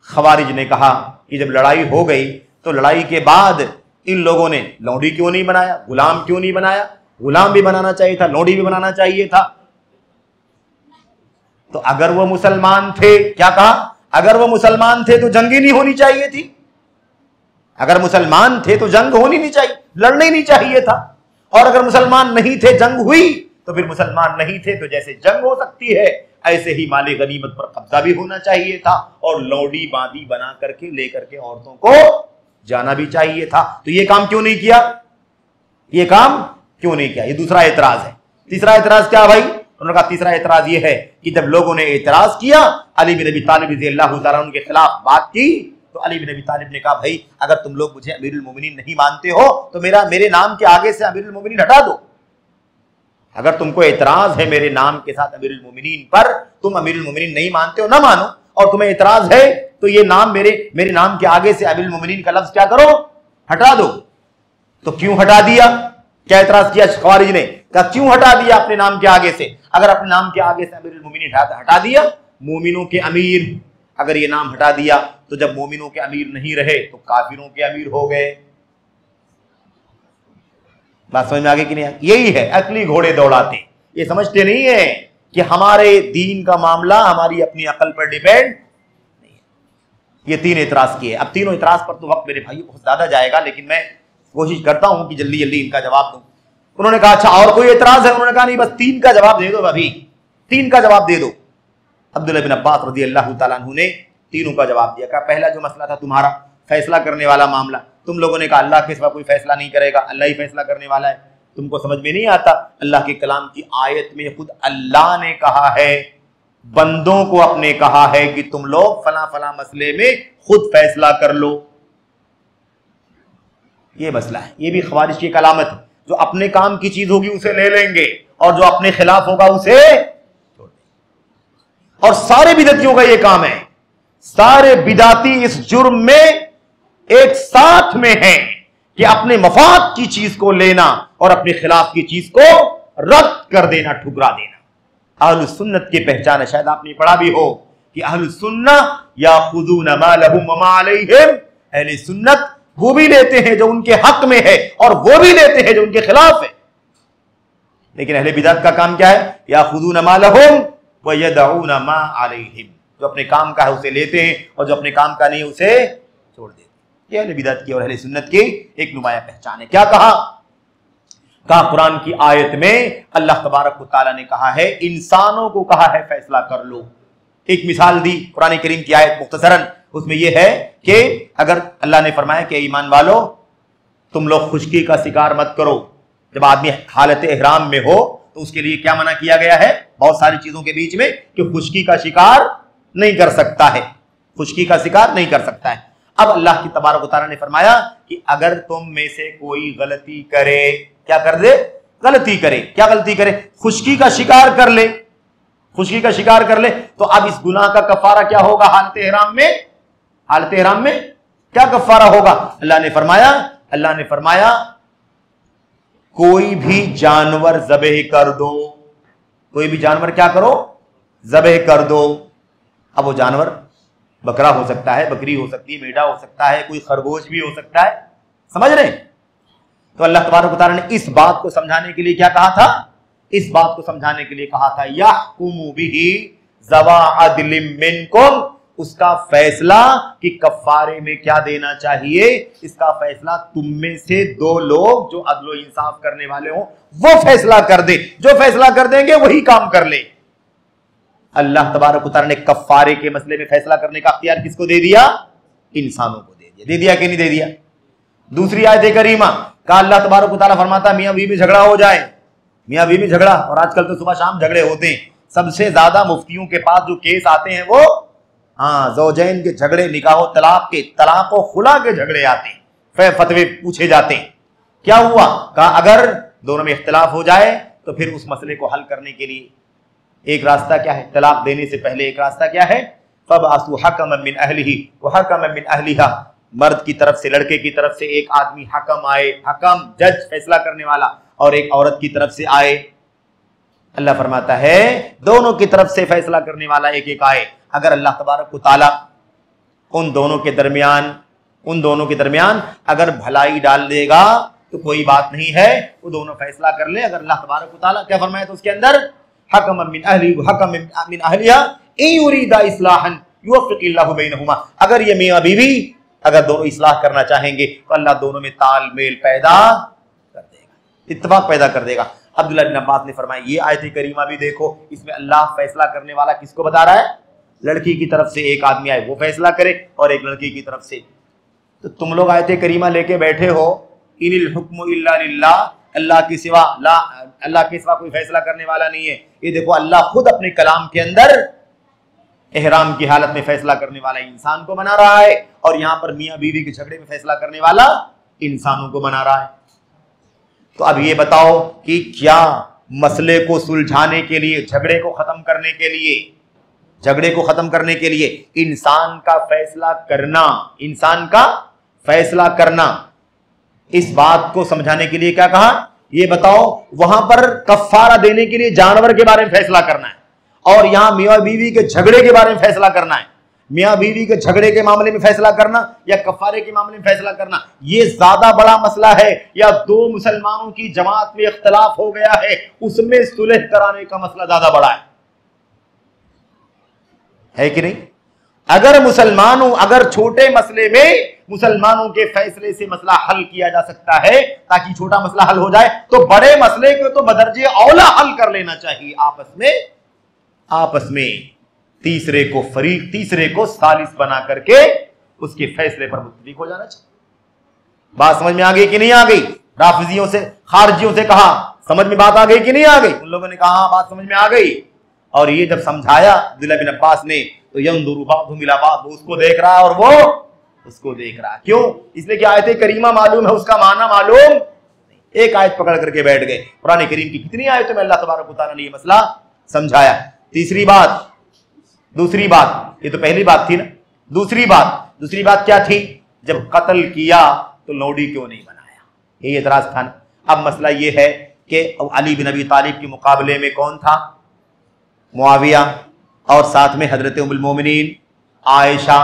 B: खवारिज ने कहा कि जब लड़ाई हो गई तो लड़ाई के बाद इन लोगों ने लौंडी क्यों नहीं बनाया, गुलाम क्यों नहीं बनाया? गुलाम भी बनाना चाहिए था, लौंडी भी बनाना चाहिए था। तो अगर वो मुसलमान थे, क्या कहा, अगर वो मुसलमान थे तो जंग ही नहीं होनी चाहिए थी। अगर मुसलमान थे तो जंग होनी नहीं चाहिए, लड़ना ही नहीं चाहिए था। और अगर मुसलमान नहीं थे, जंग हुई, तो फिर मुसलमान नहीं थे तो जैसे जंग हो सकती है ऐसे ही माले गनीमत पर कब्जा भी होना चाहिए था और लौंडी बांदी बना करके लेकर के औरतों को जाना भी चाहिए था। तो ये काम क्यों नहीं किया? ये काम क्यों नहीं किया? ये दूसरा एतराज है। तीसरा एतराज क्या भाई? उन्होंने कहा तीसरा एतराज ये है कि जब लोगों ने एतराज किया, अली बिन अबी तालिब रज़ियल्लाहु तआला अन्हु के खिलाफ बात की, तो अली बिन अबी तालिब ने कहा भाई अगर तुम लोग मुझे अमीरुल मोमिनीन नहीं मानते हो तो मेरे नाम के आगे से अमीरुल मोमिनीन हटा दो। अगर तुमको एतराज है मेरे नाम के साथ अमीरुल मोमिनीन पर, तुम अमीरुल मोमिनीन नहीं मानते हो, ना मानो, और तुम्हें एतराज है तो ये नाम मेरे नाम के आगे से अमीरुल मोमिनीन का लफ्ज क्या करो, हटा दो। तो क्यों हटा दिया? क्या एतराज किया खवारिज ने? कहा क्यों हटा दिया अपने नाम के आगे से? अगर अपने नाम के आगे से अमीरुल मोमिनीन हटा दिया, मोमिनों के अमीर, अगर ये नाम हटा दिया तो जब मोमिनों के अमीर नहीं रहे तो काफिरों के अमीर हो गए। बात समझ में आगे कि नहीं? यही है अकली घोड़े दौड़ाते। ये समझते नहीं है कि हमारे दीन का मामला हमारी अपनी अकल पर डिपेंड नहीं है। ये तीन एतराज किए। अब तीनों एतराज पर तो वक्त मेरे भाई बहुत ज्यादा जाएगा, लेकिन मैं कोशिश करता हूं कि जल्दी जल्दी इनका जवाब दूं। उन्होंने कहा अच्छा और कोई एतराज है? उन्होंने कहा नहीं, बस तीन का जवाब दे दो, अभी तीन का जवाब दे दो। अब्दुल्लाह बिन अब्बास रज़ियल्लाहु तआला अन्हु ने तीनों का जवाब दिया। कहा पहला जो मसला था तुम्हारा फैसला करने वाला मामला, तुम लोगों ने कहा अल्लाह के सिवा कोई फैसला नहीं करेगा, अल्लाह ही फैसला करने वाला है। तुमको समझ में नहीं आता, अल्लाह के कलाम की आयत में खुद अल्लाह ने कहा है, बंदों को अपने कहा है कि तुम लोग फला फला मसले में खुद फैसला कर लो। ये मसला है। ये भी खवारिज की कलामत है, जो अपने काम की चीज होगी उसे ले लेंगे और जो अपने खिलाफ होगा उसे छोड़ देंगे। और सारे बिदतियों का ये काम है। सारे बिदाती इस जुर्म में एक साथ में है कि अपने मफाद की चीज को लेना और अपने खिलाफ की चीज को रद्द कर देना, ठुकरा देना। अहलुस सुन्नत की पहचान है, शायद आपने पढ़ा भी हो कि अहलुस सुन्नह याखुज़ून मा लहुम व मा अलैहिम। अहले सुन्नत वो भी लेते हैं जो उनके हक में है और वो भी लेते हैं जो उनके खिलाफ है। लेकिन अहले बिदअत का काम क्या है? याखुज़ून मा लहुम व यदऊन मा अलैहिम। जो अपने काम का है उसे लेते हैं और जो अपने काम का नहीं उसे छोड़ देते हैं। यह अहले बिदअत की और अहले सुन्नत की एक नुमाया पहचान है। क्या कहा? कुरान की आयत में अल्लाह तबारक व तआला ने कहा है, इंसानों को कहा है फैसला कर लो। एक मिसाल दी कुरान करीम की आयत मुख्तसरन, उसमें यह है कि अगर अल्लाह ने फरमाया कि ईमान वालों तुम लोग खुशकी का शिकार मत करो। जब आदमी हालत इहराम में हो तो उसके लिए क्या मना किया गया है? बहुत सारी चीजों के बीच में कि खुशकी का शिकार नहीं कर सकता है, खुशकी का शिकार नहीं कर सकता है। अब अल्लाह की तबारक व तआला ने फरमाया कि अगर तुम में से कोई गलती करे, क्या कर दे? गलती करे। क्या गलती करे? खुशकी का शिकार कर ले, खुशकी का शिकार कर ले। तो अब इस गुनाह का कफारा क्या होगा? हालत इहराम में, हालत इहराम में क्या कफारा होगा? अल्लाह ने फरमाया कोई भी जानवर ज़बह कर दो। कोई भी जानवर क्या करो? ज़बह कर दो। अब वो जानवर बकरा हो सकता है, बकरी हो सकती है, मेढ़ा हो सकता है, कोई खरगोश भी हो सकता है। समझ रहे? तो अल्लाह तबारक व तआला ने इस बात को समझाने के लिए क्या कहा था? इस बात को समझाने के लिए कहा था यहकुमु बिही ज़वा अदलिम मिनकुम। उसका फैसला कि कफ़ारे में क्या देना चाहिए, इसका फैसला तुम में से दो लोग जो अदलो इंसाफ करने वाले हो वो फैसला कर दे। जो फैसला कर देंगे वही काम कर ले। अल्लाह तबारक व तआला ने कफ़ारे के मसले में फैसला करने का अख्तियार किसको दे दिया? इंसानों को दे दिया। दे दिया कि नहीं दे दिया? दूसरी आयत करीमा का अल्लाह तबारक व तआला फरमाता मियां बीवी में झगड़ा हो जाए, मियां बीवी में झगड़ा, और आजकल तो सुबह शाम झगड़े होते हैं। सबसे ज्यादा मुफ्तियों के पास जो केस आते हैं वो ज़ौजैन के झगड़े, निकाह तलाक के, तलाक व खुला के झगड़े आते हैं, फतवे पूछे जाते हैं। क्या हुआ? कहा अगर दोनों में इख्तिलाफ हो जाए तो फिर उस मसले को हल करने के लिए एक रास्ता क्या है? तलाक देने से पहले एक रास्ता क्या है? फबअसू हकमन मिन अहलिही व हकमन मिन अहलिहा। मर्द की तरफ से, लड़के की तरफ से एक आदमी हकम आए, हकम जज फैसला करने वाला, और एक औरत की तरफ से आए। अल्लाह फरमाता है दोनों की तरफ से फैसला करने वाला एक एक आए। अगर अल्लाह तबारक व तआला उन दोनों के दरमियान अगर भलाई डाल देगा तो कोई बात नहीं है, वो दोनों फैसला कर ले। अगर अल्लाह तबारक व तआला क्या फरमाया तो उसके अंदर हकम मिन अहली व हकम मिन अहलिया इन युरीदा इस्लाहन युवफ़्फ़िक़िल्लाहु बैनहुमा। अगर ये मियां बीवी अगर दोनों इस्लाह करना चाहेंगे तो अल्लाह दोनों में तालमेल पैदा कर देगा, इत्तेफाक पैदा कर देगा। अब्दुल्लाह बिन अब्बास ने फरमाया ये आयत करीमा भी देखो, इसमें अल्लाह फैसला करने वाला किसको बता रहा है? लड़की की तरफ से एक आदमी आए वो फैसला करे और एक लड़की की तरफ से। तो तुम लोग आयत करीमा लेके बैठे हो, इनिल हुक्मु इल्ला लिल्लाह, अल्लाह के सिवा कोई फैसला करने वाला नहीं है। ये देखो अल्लाह खुद अपने कलाम के अंदर एहराम की हालत में फैसला करने वाला इंसान को बना रहा है और यहां पर मियां बीवी के झगड़े में फैसला करने वाला इंसानों को बना रहा है। तो अब ये बताओ कि क्या मसले को सुलझाने के लिए, झगड़े को खत्म करने के लिए इंसान का फैसला करना, इस बात को समझाने के लिए क्या कहा? ये बताओ वहां पर कफ्फारा देने के लिए जानवर के बारे में फैसला करना है और यहां मियां बीवी के झगड़े के बारे में फैसला करना है। मियां बीवी के झगड़े के मामले में फैसला करना या कफ्फारे के मामले में फैसला करना, ये ज्यादा बड़ा मसला है। या दो मुसलमानों की जमात में इख्तलाफ हो गया है, उसमें सुलह कराने का मसला ज्यादा बड़ा है कि नहीं? अगर छोटे मसले में मुसलमानों के फैसले से मसला हल किया जा सकता है ताकि छोटा मसला हल हो जाए, तो बड़े मसले को तो बदर्जे औला हल कर लेना चाहिए आपस में तीसरे को सालिस बना करके उसके फैसले पर मुत्तफिक हो जाना चाहिए। बात समझ में आ गई कि नहीं आ गई? राफिजियों से, खारजियों से कहा समझ में बात आ गई कि नहीं आ गई? उन लोगों ने कहा हाँ बात समझ में आ गई। और ये जब समझाया अब्दुल्ला बिन अब्बास ने तो यंजुरु बादुहुम इला बाद, वो उसको देख रहा है और वो उसको देख रहा है। क्यों? इसलिए कि आयत करीमा मालूम है, उसका माना मालूम। एक आयत पकड़ करके बैठ गए। कुरान करीम की कितनी आयतों में अल्लाह तबारक व तआला ने ये मसला समझाया। दूसरी बात, ये तो पहली बात थी ना। दूसरी बात क्या थी? जब कत्ल किया तो लौंडी क्यों नहीं बनाया, ये एतराज था ना। अब मसला ये है कि अली बिन अबी तालिब के मुकाबले में कौन था? मुआविया, और साथ में हजरत उम्मुल मोमिनीन आयशा।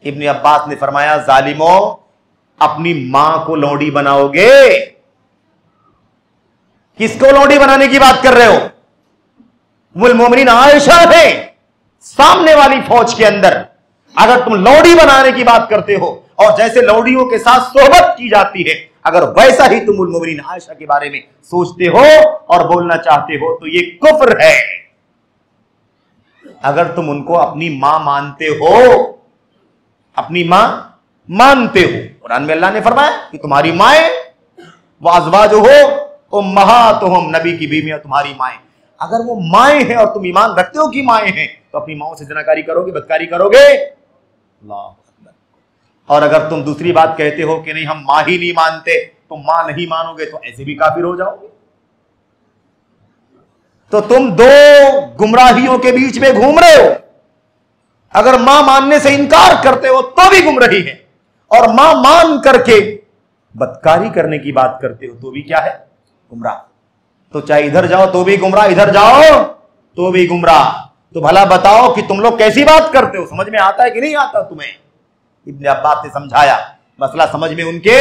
B: इब्न अब्बास ने फरमाया जालिमो, अपनी मां को लौंडी बनाओगे? किसको लौंडी बनाने की बात कर रहे हो? उम्मुल मोमिनीन आयशा है सामने वाली फौज के अंदर। अगर तुम लौंडी बनाने की बात करते हो और जैसे लौंडियों के साथ सोहबत की जाती है, अगर वैसा ही तुम उम्मुल मोमिनीन आयशा के बारे में सोचते हो और बोलना चाहते हो तो ये कुफ्र है। अगर तुम उनको अपनी मां मानते हो, कुरान में अल्लाह ने फरमाया कि तुम्हारी माएं वो अज़वाजुहु उम्महातुहुम, नबी की बीवियां तुम्हारी माएं। अगर वो माएं हैं और तुम ईमान रखते हो कि माएं हैं, तो अपनी माओं से ज़िनाकारी करोगे, बदकारी करोगे? अल्लाह अकबर। और अगर तुम दूसरी बात कहते हो कि नहीं हम मां ही नहीं मानते, तुम मां नहीं मानोगे तो ऐसे भी काफिर हो जाओगे। तो तुम दो गुमराहियों के बीच में घूम रहे हो। अगर मां मानने से इनकार करते हो तो भी गुमराही है, और मां मान करके बदकारी करने की बात करते हो तो भी क्या है? गुमराह। तो चाहे इधर जाओ तो भी गुमराह, इधर जाओ तो भी गुमराह। तो भला बताओ कि तुम लोग कैसी बात करते हो? समझ में आता है कि नहीं आता तुम्हें? इब्न अब्बास ने समझाया, मसला समझ में उनके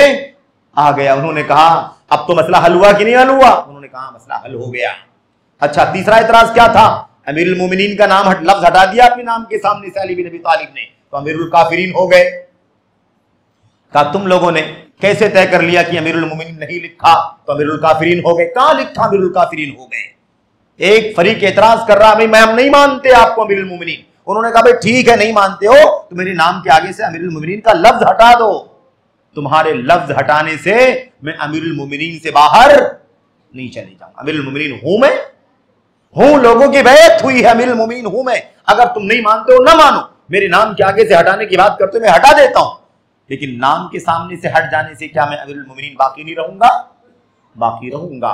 B: आ गया। उन्होंने कहा अब तो मसला हल हुआ कि नहीं हल हुआ? उन्होंने कहा मसला हल हो गया। अच्छा, तीसरा इतराज क्या था? अमीरुल मोमिनीन का नाम लफ्ज हटा दिया अपने नाम के सामने से अली बिन अबी तालिब ने, तो अमीरुल काफिरीन हो गए। कहा तुम लोगों ने कैसे तय कर लिया कि अमीरुल मोमिनीन नहीं लिखा तो अमीरुल काफिरीन हो गए? कहां लिखा अमीरुल काफिरीन हो गए? एक फरीक एतराज कर रहा, भाई मैं हम नहीं मानते आपको अमीरुल मोमिनीन। उन्होंने कहा भाई ठीक है नहीं मानते हो तो मेरे नाम के आगे से अमीरुल मोमिनीन का लफ्ज हटा दो। तुम्हारे लफ्ज हटाने से मैं अमीरुल मोमिनीन से बाहर नहीं चले जाऊंगा। अमीरुल मोमिनीन हूं मैं, हूं, लोगों की बैत हुई है, अमीरुल मोमिनीन हूं मैं। अगर तुम नहीं मानते हो ना मानो, मेरे नाम के आगे से हटाने की बात करते हो मैं हटा देता हूं, लेकिन नाम के सामने से हट जाने से क्या मैं अमीरुल मोमिनीन बाकी नहीं रहूंगा? बाकी रहूंगा।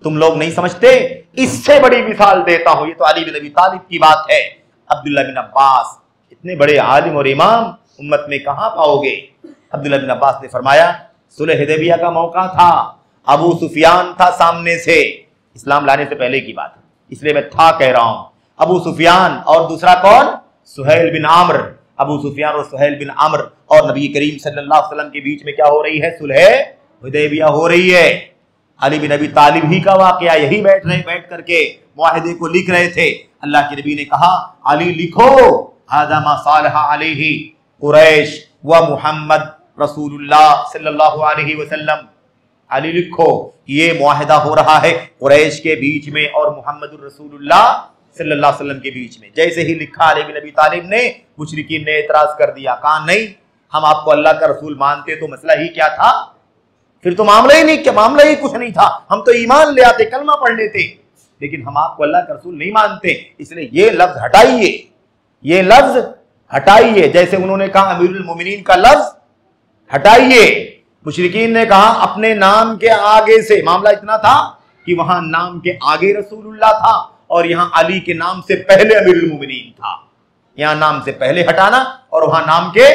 B: तुम लोग नहीं समझते? इससे बड़ी मिसाल देता हूं, ये तो अली बिन अबी तालिब की बात है। अब्दुल्ला बिन अब्बास, इतने बड़े आलिम और इमाम उम्मत में कहां पाओगे? अब्दुल्ला बिन अब्बास ने फरमाया सुलह हुदैबिया का मौका था, अबू सुफियान था सामने से, इस्लाम लाने से पहले की बात है इसलिए मैं था कह रहा हूं। अबू सुफियान और दूसरा कौन? सुहैल बिन आमर, अबू सुफियान और सुहैल बिन आमर और नबी करीम सल्लल्लाहु अलैहि वसल्लम के बीच में क्या हो रही है? सुलह हुदैबिया हो रही है। अली बिन अबी तालिब ही का वाकया, यही बैठ करके मुआहिदे को लिख रहे थे। अल्लाह के नबी ने कहा, अली लिखो, हाज़ा मा सालहा अलैहि कुरैश व मुहम्मद रसूलुल्लाह सल्लल्लाहु अलैहि वसल्लम। अली लिखो, ये मुआहिदा हो रहा है कुरैश के बीच में और मुहम्मदुर रसूलुल्लाह सल्लल्लाहु अलैहि वसल्लम के बीच में। जैसे ही लिखा अली बिन अबी तालिब ने, मुशरिकीन ने एतराज कर दिया, कहा नहीं, हम आपको अल्लाह का रसूल मानते तो मसला ही क्या था? फिर तो मामला ही नहीं, क्या मामला ही कुछ नहीं था, हम तो ईमान ले आते, कलमा पढ़ लेते, लेकिन हम आपको अल्लाह का रसूल नहीं मानते, इसलिए ये लफ्ज हटाइए, ये लफ्ज हटाइए। जैसे उन्होंने कहा अमीरुल मोमिनीन का लफ्ज हटाइए, मुशरिकीन ने कहा अपने नाम के आगे से। मामला इतना था कि वहां नाम के आगे रसूलुल्लाह था और यहां अली के नाम से पहले अमीरुल मोमिनीन था। यहां नाम से पहले हटाना और वहां नाम के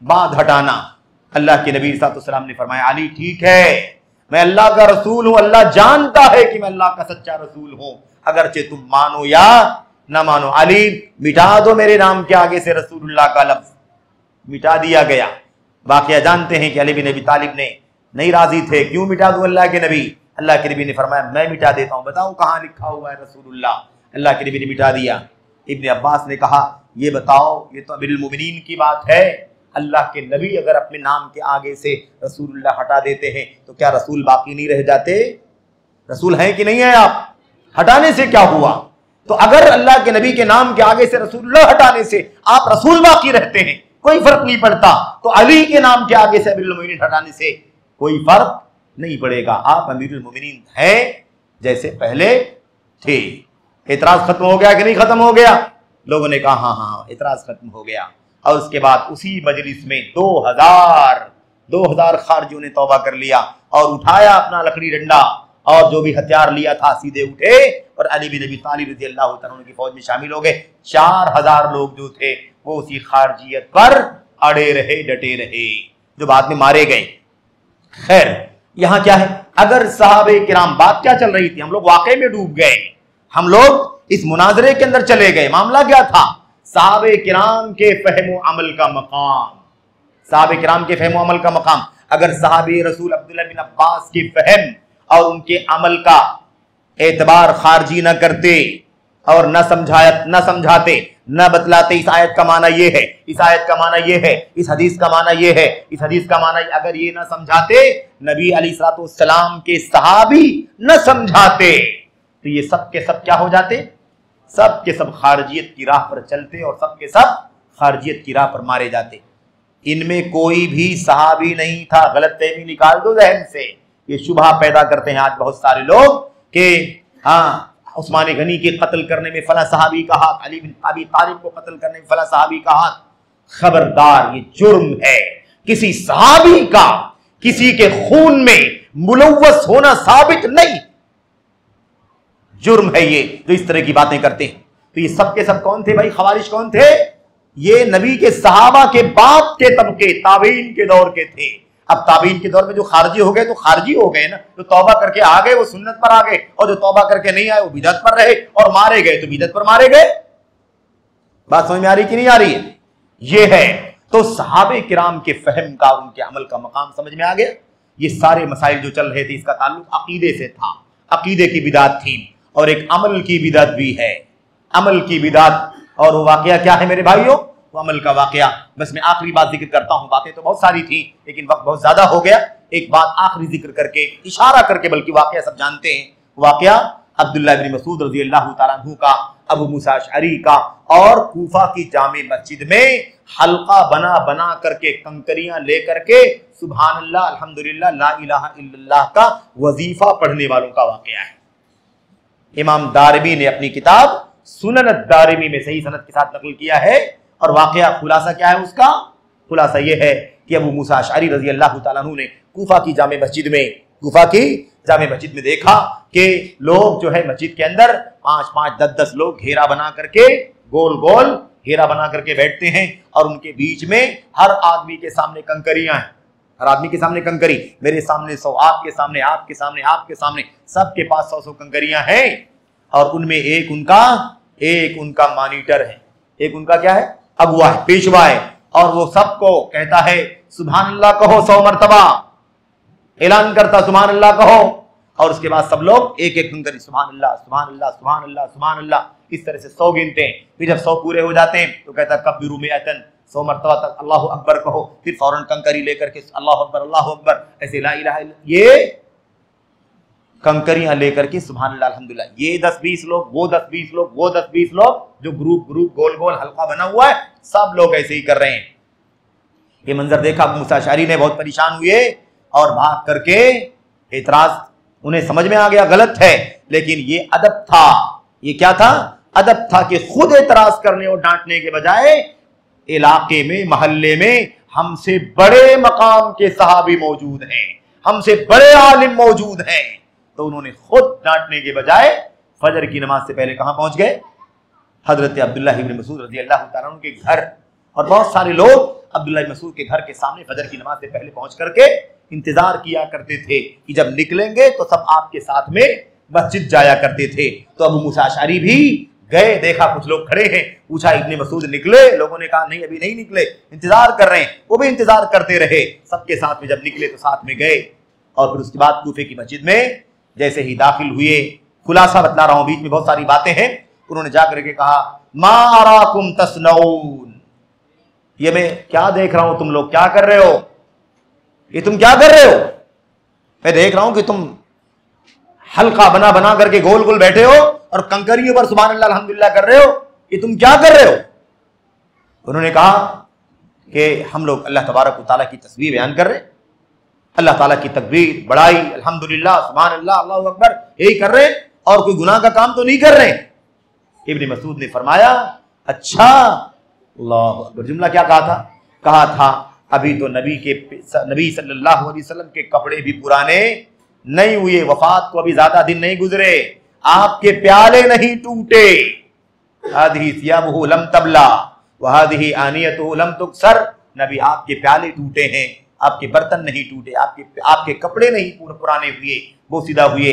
B: बाद हटाना। अल्लाह के नबी सल्लल्लाहु अलैहि वसल्लम ने फरमाया, अली ठीक है, मैं अल्लाह का रसूल हूं, अल्लाह जानता है कि मैं अल्लाह का सच्चा रसूल हूं, अगरचे तुम मानो या ना मानो। अली मिटा दो मेरे नाम के आगे से रसूलुल्लाह का लफ्ज। मिटा दिया गया। वाकया जानते हैं कि अली बिन अबी तालिब ने नहीं राजी थे, क्यों मिटा दूं अल्लाह के नबी? अल्लाह के नबी ने फरमाया, मैं मिटा देता हूं, बताओ कहां लिखा हुआ है रसूलुल्लाह? अल्लाह के नबी ने मिटा दिया। इब्न अब्बास ने कहा, ये बताओ, ये तो अमीरुल मोमिनीन की बात है, अल्लाह के नबी अगर अपने नाम के आगे से रसूलुल्लाह हटा देते हैं तो क्या रसूल बाकी नहीं रह जाते? रसूल हैं कि नहीं है आप? हटाने से क्या हुआ? तो अगर अल्लाह के नबी के नाम के आगे से रसूलुल्लाह हटाने से आप रसूल बाकी रहते हैं, कोई फर्क नहीं पड़ता, तो अली के नाम के आगे से अमीरुल मोमिनीन हटाने से कोई फर्क नहीं पड़ेगा। आप अमीरुल मोमिनीन हैं जैसे पहले थे। एतराज खत्म हो गया कि नहीं खत्म हो गया? लोगों ने कहा हाँ हाँ, एतराज खत्म हो गया। और उसके बाद उसी मजलिस में 2000 खारजियों ने तौबा कर लिया और उठाया अपना लकड़ी डंडा और जो भी हथियार लिया था सीधे उठे और अली बिन अबी तालिब रज़ी अल्लाह तआला अन्हु की फौज में शामिल हो गए। 4000 लोग जो थे वो उसी खारजियत पर अड़े रहे, डटे रहे, जो बाद में मारे गए। खैर, यहां क्या है, अगर साहबे किराम, बात क्या चल रही थी, हम लोग वाकई में डूब गए, हम लोग इस मुनाजरे के अंदर चले गए। मामला क्या था? साहबे किराम के फहमो अमल का मकाम, साहबे किराम के फहमो अमल का मकाम। अगर साहबे रसूल अब्दुल्लाह बिन अब्बास के फहम और उनके अमल का एतबार खारजी न करते और न समझाते, न बतलाते, इस आयत का माना ये है, इस आयत का माना ये है, इस हदीस का माना ये है, इस हदीस का माना, अगर ये न समझाते, नबी अलैहिस्सलाम के सहाबी न समझाते, तो ये सब के सब क्या हो जाते? सब के सब खारजियत की राह पर चलते और सब के सब खारजियत की राह पर मारे जाते। इनमें कोई भी सहाबी नहीं था। गलतफहमी निकाल दो जहन से। ये शुबहा पैदा करते हैं आज बहुत सारे लोग कि हाँ, उस्मान गनी के कत्ल करने में फला सहाबी का हाथ, अली बिन अबी तालिब को कत्ल करने में फला सहाबी का हाथ। खबरदार, ये जुर्म है। किसी सहाबी का किसी के खून में मुलव्वस होना साबित नहीं, जुर्म है ये जो इस तरह की बातें करते हैं। तो ये सब के सब कौन थे भाई? खवारिज कौन थे? ये नबी के सहाबा के बाद के तबके, ताबीन के दौर के थे। अब ताबीन के दौर में जो खारजी हो गए तो खारजी हो गए ना, जो तौबा करके आ गए वो सुन्नत पर आ गए, और जो तौबा करके नहीं आए वो बिदअत पर रहे और मारे गए तो बिदअत पर मारे गए। बात समझ में आ रही कि नहीं आ रही है? ये है। तो सहाबे किराम के फहम का और उनके अमल का मकाम समझ में आ गया। ये सारे मसाइल जो चल रहे थे इसका ताल्लुक अकीदे से था। अकीदे की बिदात थी और एक अमल की बिदात भी है। अमल की बिदात, और वो वाकया क्या है मेरे भाइयों? वो अमल का वाकया, बस मैं आखिरी बात जिक्र करता हूं। बातें तो बहुत सारी थी लेकिन वक्त बहुत ज्यादा हो गया। एक बात आखिरी जिक्र करके, इशारा करके, बल्कि वाकया सब जानते हैं। वाकया अब्दुल्लाह इब्न मसूद रज़ी अल्लाह तआला अन्हु का, अबू मूसा अशअरी का, और कूफा की जामे मस्जिद में हल्का बना बना करके कंकरियां लेकर के सुभान अल्लाह, अल्हम्दुलिल्लाह, ला इलाहा इल्लल्लाह का वजीफा पढ़ने वालों का वाकया है। इमाम दारिमी ने अपनी किताब सुनन दारिमी में सही सनद के साथ नकल किया है। और वाकया खुलासा क्या है उसका? खुलासा यह है कि अबू मूसा अशअरी रज़ी अल्लाह तआला अन्हु ने कूफा की जामे मस्जिद में देखा कि लोग जो है मस्जिद के अंदर 5-5, 10-10 लोग घेरा बना करके, गोल गोल घेरा बना करके बैठते हैं और उनके बीच में हर आदमी के सामने कंकरियां हैं। हर आदमी के सामने कंकरी, मेरे सामने 100, आपके सामने, आपके सामने, आपके सामने, सबके पास 100-100 कंकरियां हैं। और उनमें एक उनका मॉनिटर है। एक उनका क्या है, अगुआ है, पेशवा है, और वो सबको कहता है सुभान अल्लाह कहो 100 मरतबा, ऐलान करता सुभान अल्लाह कहो, और उसके बाद सब लोग एक एक सुनकर सुभान अल्लाह सुभान अल्लाह सुभान अल्लाह सुभान अल्लाह, इस तरह से 100 गिनते हैं। फिर जब 100 पूरे हो जाते हैं तो कहता कब्बिरू मिअतन, 100 मरतबा तक अल्लाहु अकबर कहो, फिर फौरन कंकरी लेकर के अल्लाहु अकबर, ऐसे ला इलाहा इल्लल्लाह, ये कंकरियां लेकर के सुभान अल्लाह अल्हम्दुलिल्लाह, ये 10-20 लोग, वो 10-20 लोग, वो 10-20 लोग, जो ग्रुप गोल गोल हल्का बना हुआ है, सब लोग ऐसे ही कर रहे हैं। ये मंजर देखा अबू मूसा अशअरी ने, बहुत परेशान हुए और भाग करके, एतराज उन्हें समझ में आ गया गलत है, लेकिन ये अदब था। ये क्या था? अदब था कि खुद एतराज करने और डांटने के बजाय इलाके में, मोहल्ले में हमसे बड़े मकाम के सहाबी मौजूद हैं, हमसे बड़े आलिम मौजूद हैं, तो उन्होंने खुद डांटने के बजाय फजर की नमाज से पहले कहां पहुंच गए? हजरत अब्दुल्लाह इब्न मसूद रजी अल्लाह तआला अन्हु के घर। और बहुत सारे लोग अब्दुल्लाह इब्न मसूद के घर के सामने फजर की नमाज से पहले पहुंच करके इंतजार किया करते थे कि जब निकलेंगे तो सब आपके साथ में मस्जिद जाया करते थे। तो अबू मूसा अशअरी भी गए, देखा कुछ लोग खड़े हैं, पूछा इब्न मसूद निकले? लोगों ने कहा नहीं, अभी नहीं निकले, इंतजार कर रहे हैं। वो भी इंतजार करते रहे, सबके साथ में जब निकले तो साथ में गए। और फिर उसके बाद कूफे की मस्जिद में जैसे ही दाखिल हुए, खुलासा बतला रहा हूं, बीच में बहुत सारी बातें हैं, उन्होंने जाकर के कहा मा अराकुम तस्नऊन, ये मैं क्या देख रहा हूं, तुम लोग क्या कर रहे हो? ये तुम क्या कर रहे हो? मैं देख रहा हूं कि तुम हल्का बना बना करके गोल गोल बैठे हो और कंकरियों पर सुभान अल्लाह अल्हम्दुलिल्लाह कर रहे हो, ये तुम क्या कर रहे हो? उन्होंने कहा कि हम लोग अल्लाह तबारक व तआला की तस्बीह बयान कर रहे हैं, अल्लाह ताला की तकबीर, बड़ाई, अल्हम्दुलिल्लाह, सुभान अल्लाह, अल्लाहु अकबर, यही कर रहे हैं और कोई गुनाह का काम तो नहीं कर रहे। इब्न मसूद ने फरमाया अच्छा, अल्लाहु अकबर। जुमला क्या कहा था? कहा था अभी तो नबी सल्लल्लाहु अलैहि वसल्लम के कपड़े भी पुराने नहीं हुए, वफात को अभी ज्यादा दिन नहीं गुजरे, आपके प्याले नहीं टूटे, हादिही सियाबुहु लम तबला व हादिही आनियतुहु लम तुकसर, नबी आपके प्याले टूटे हैं, आपके बर्तन नहीं टूटे, आपके कपड़े नहीं पुराने हुए, बोसीदा हुए।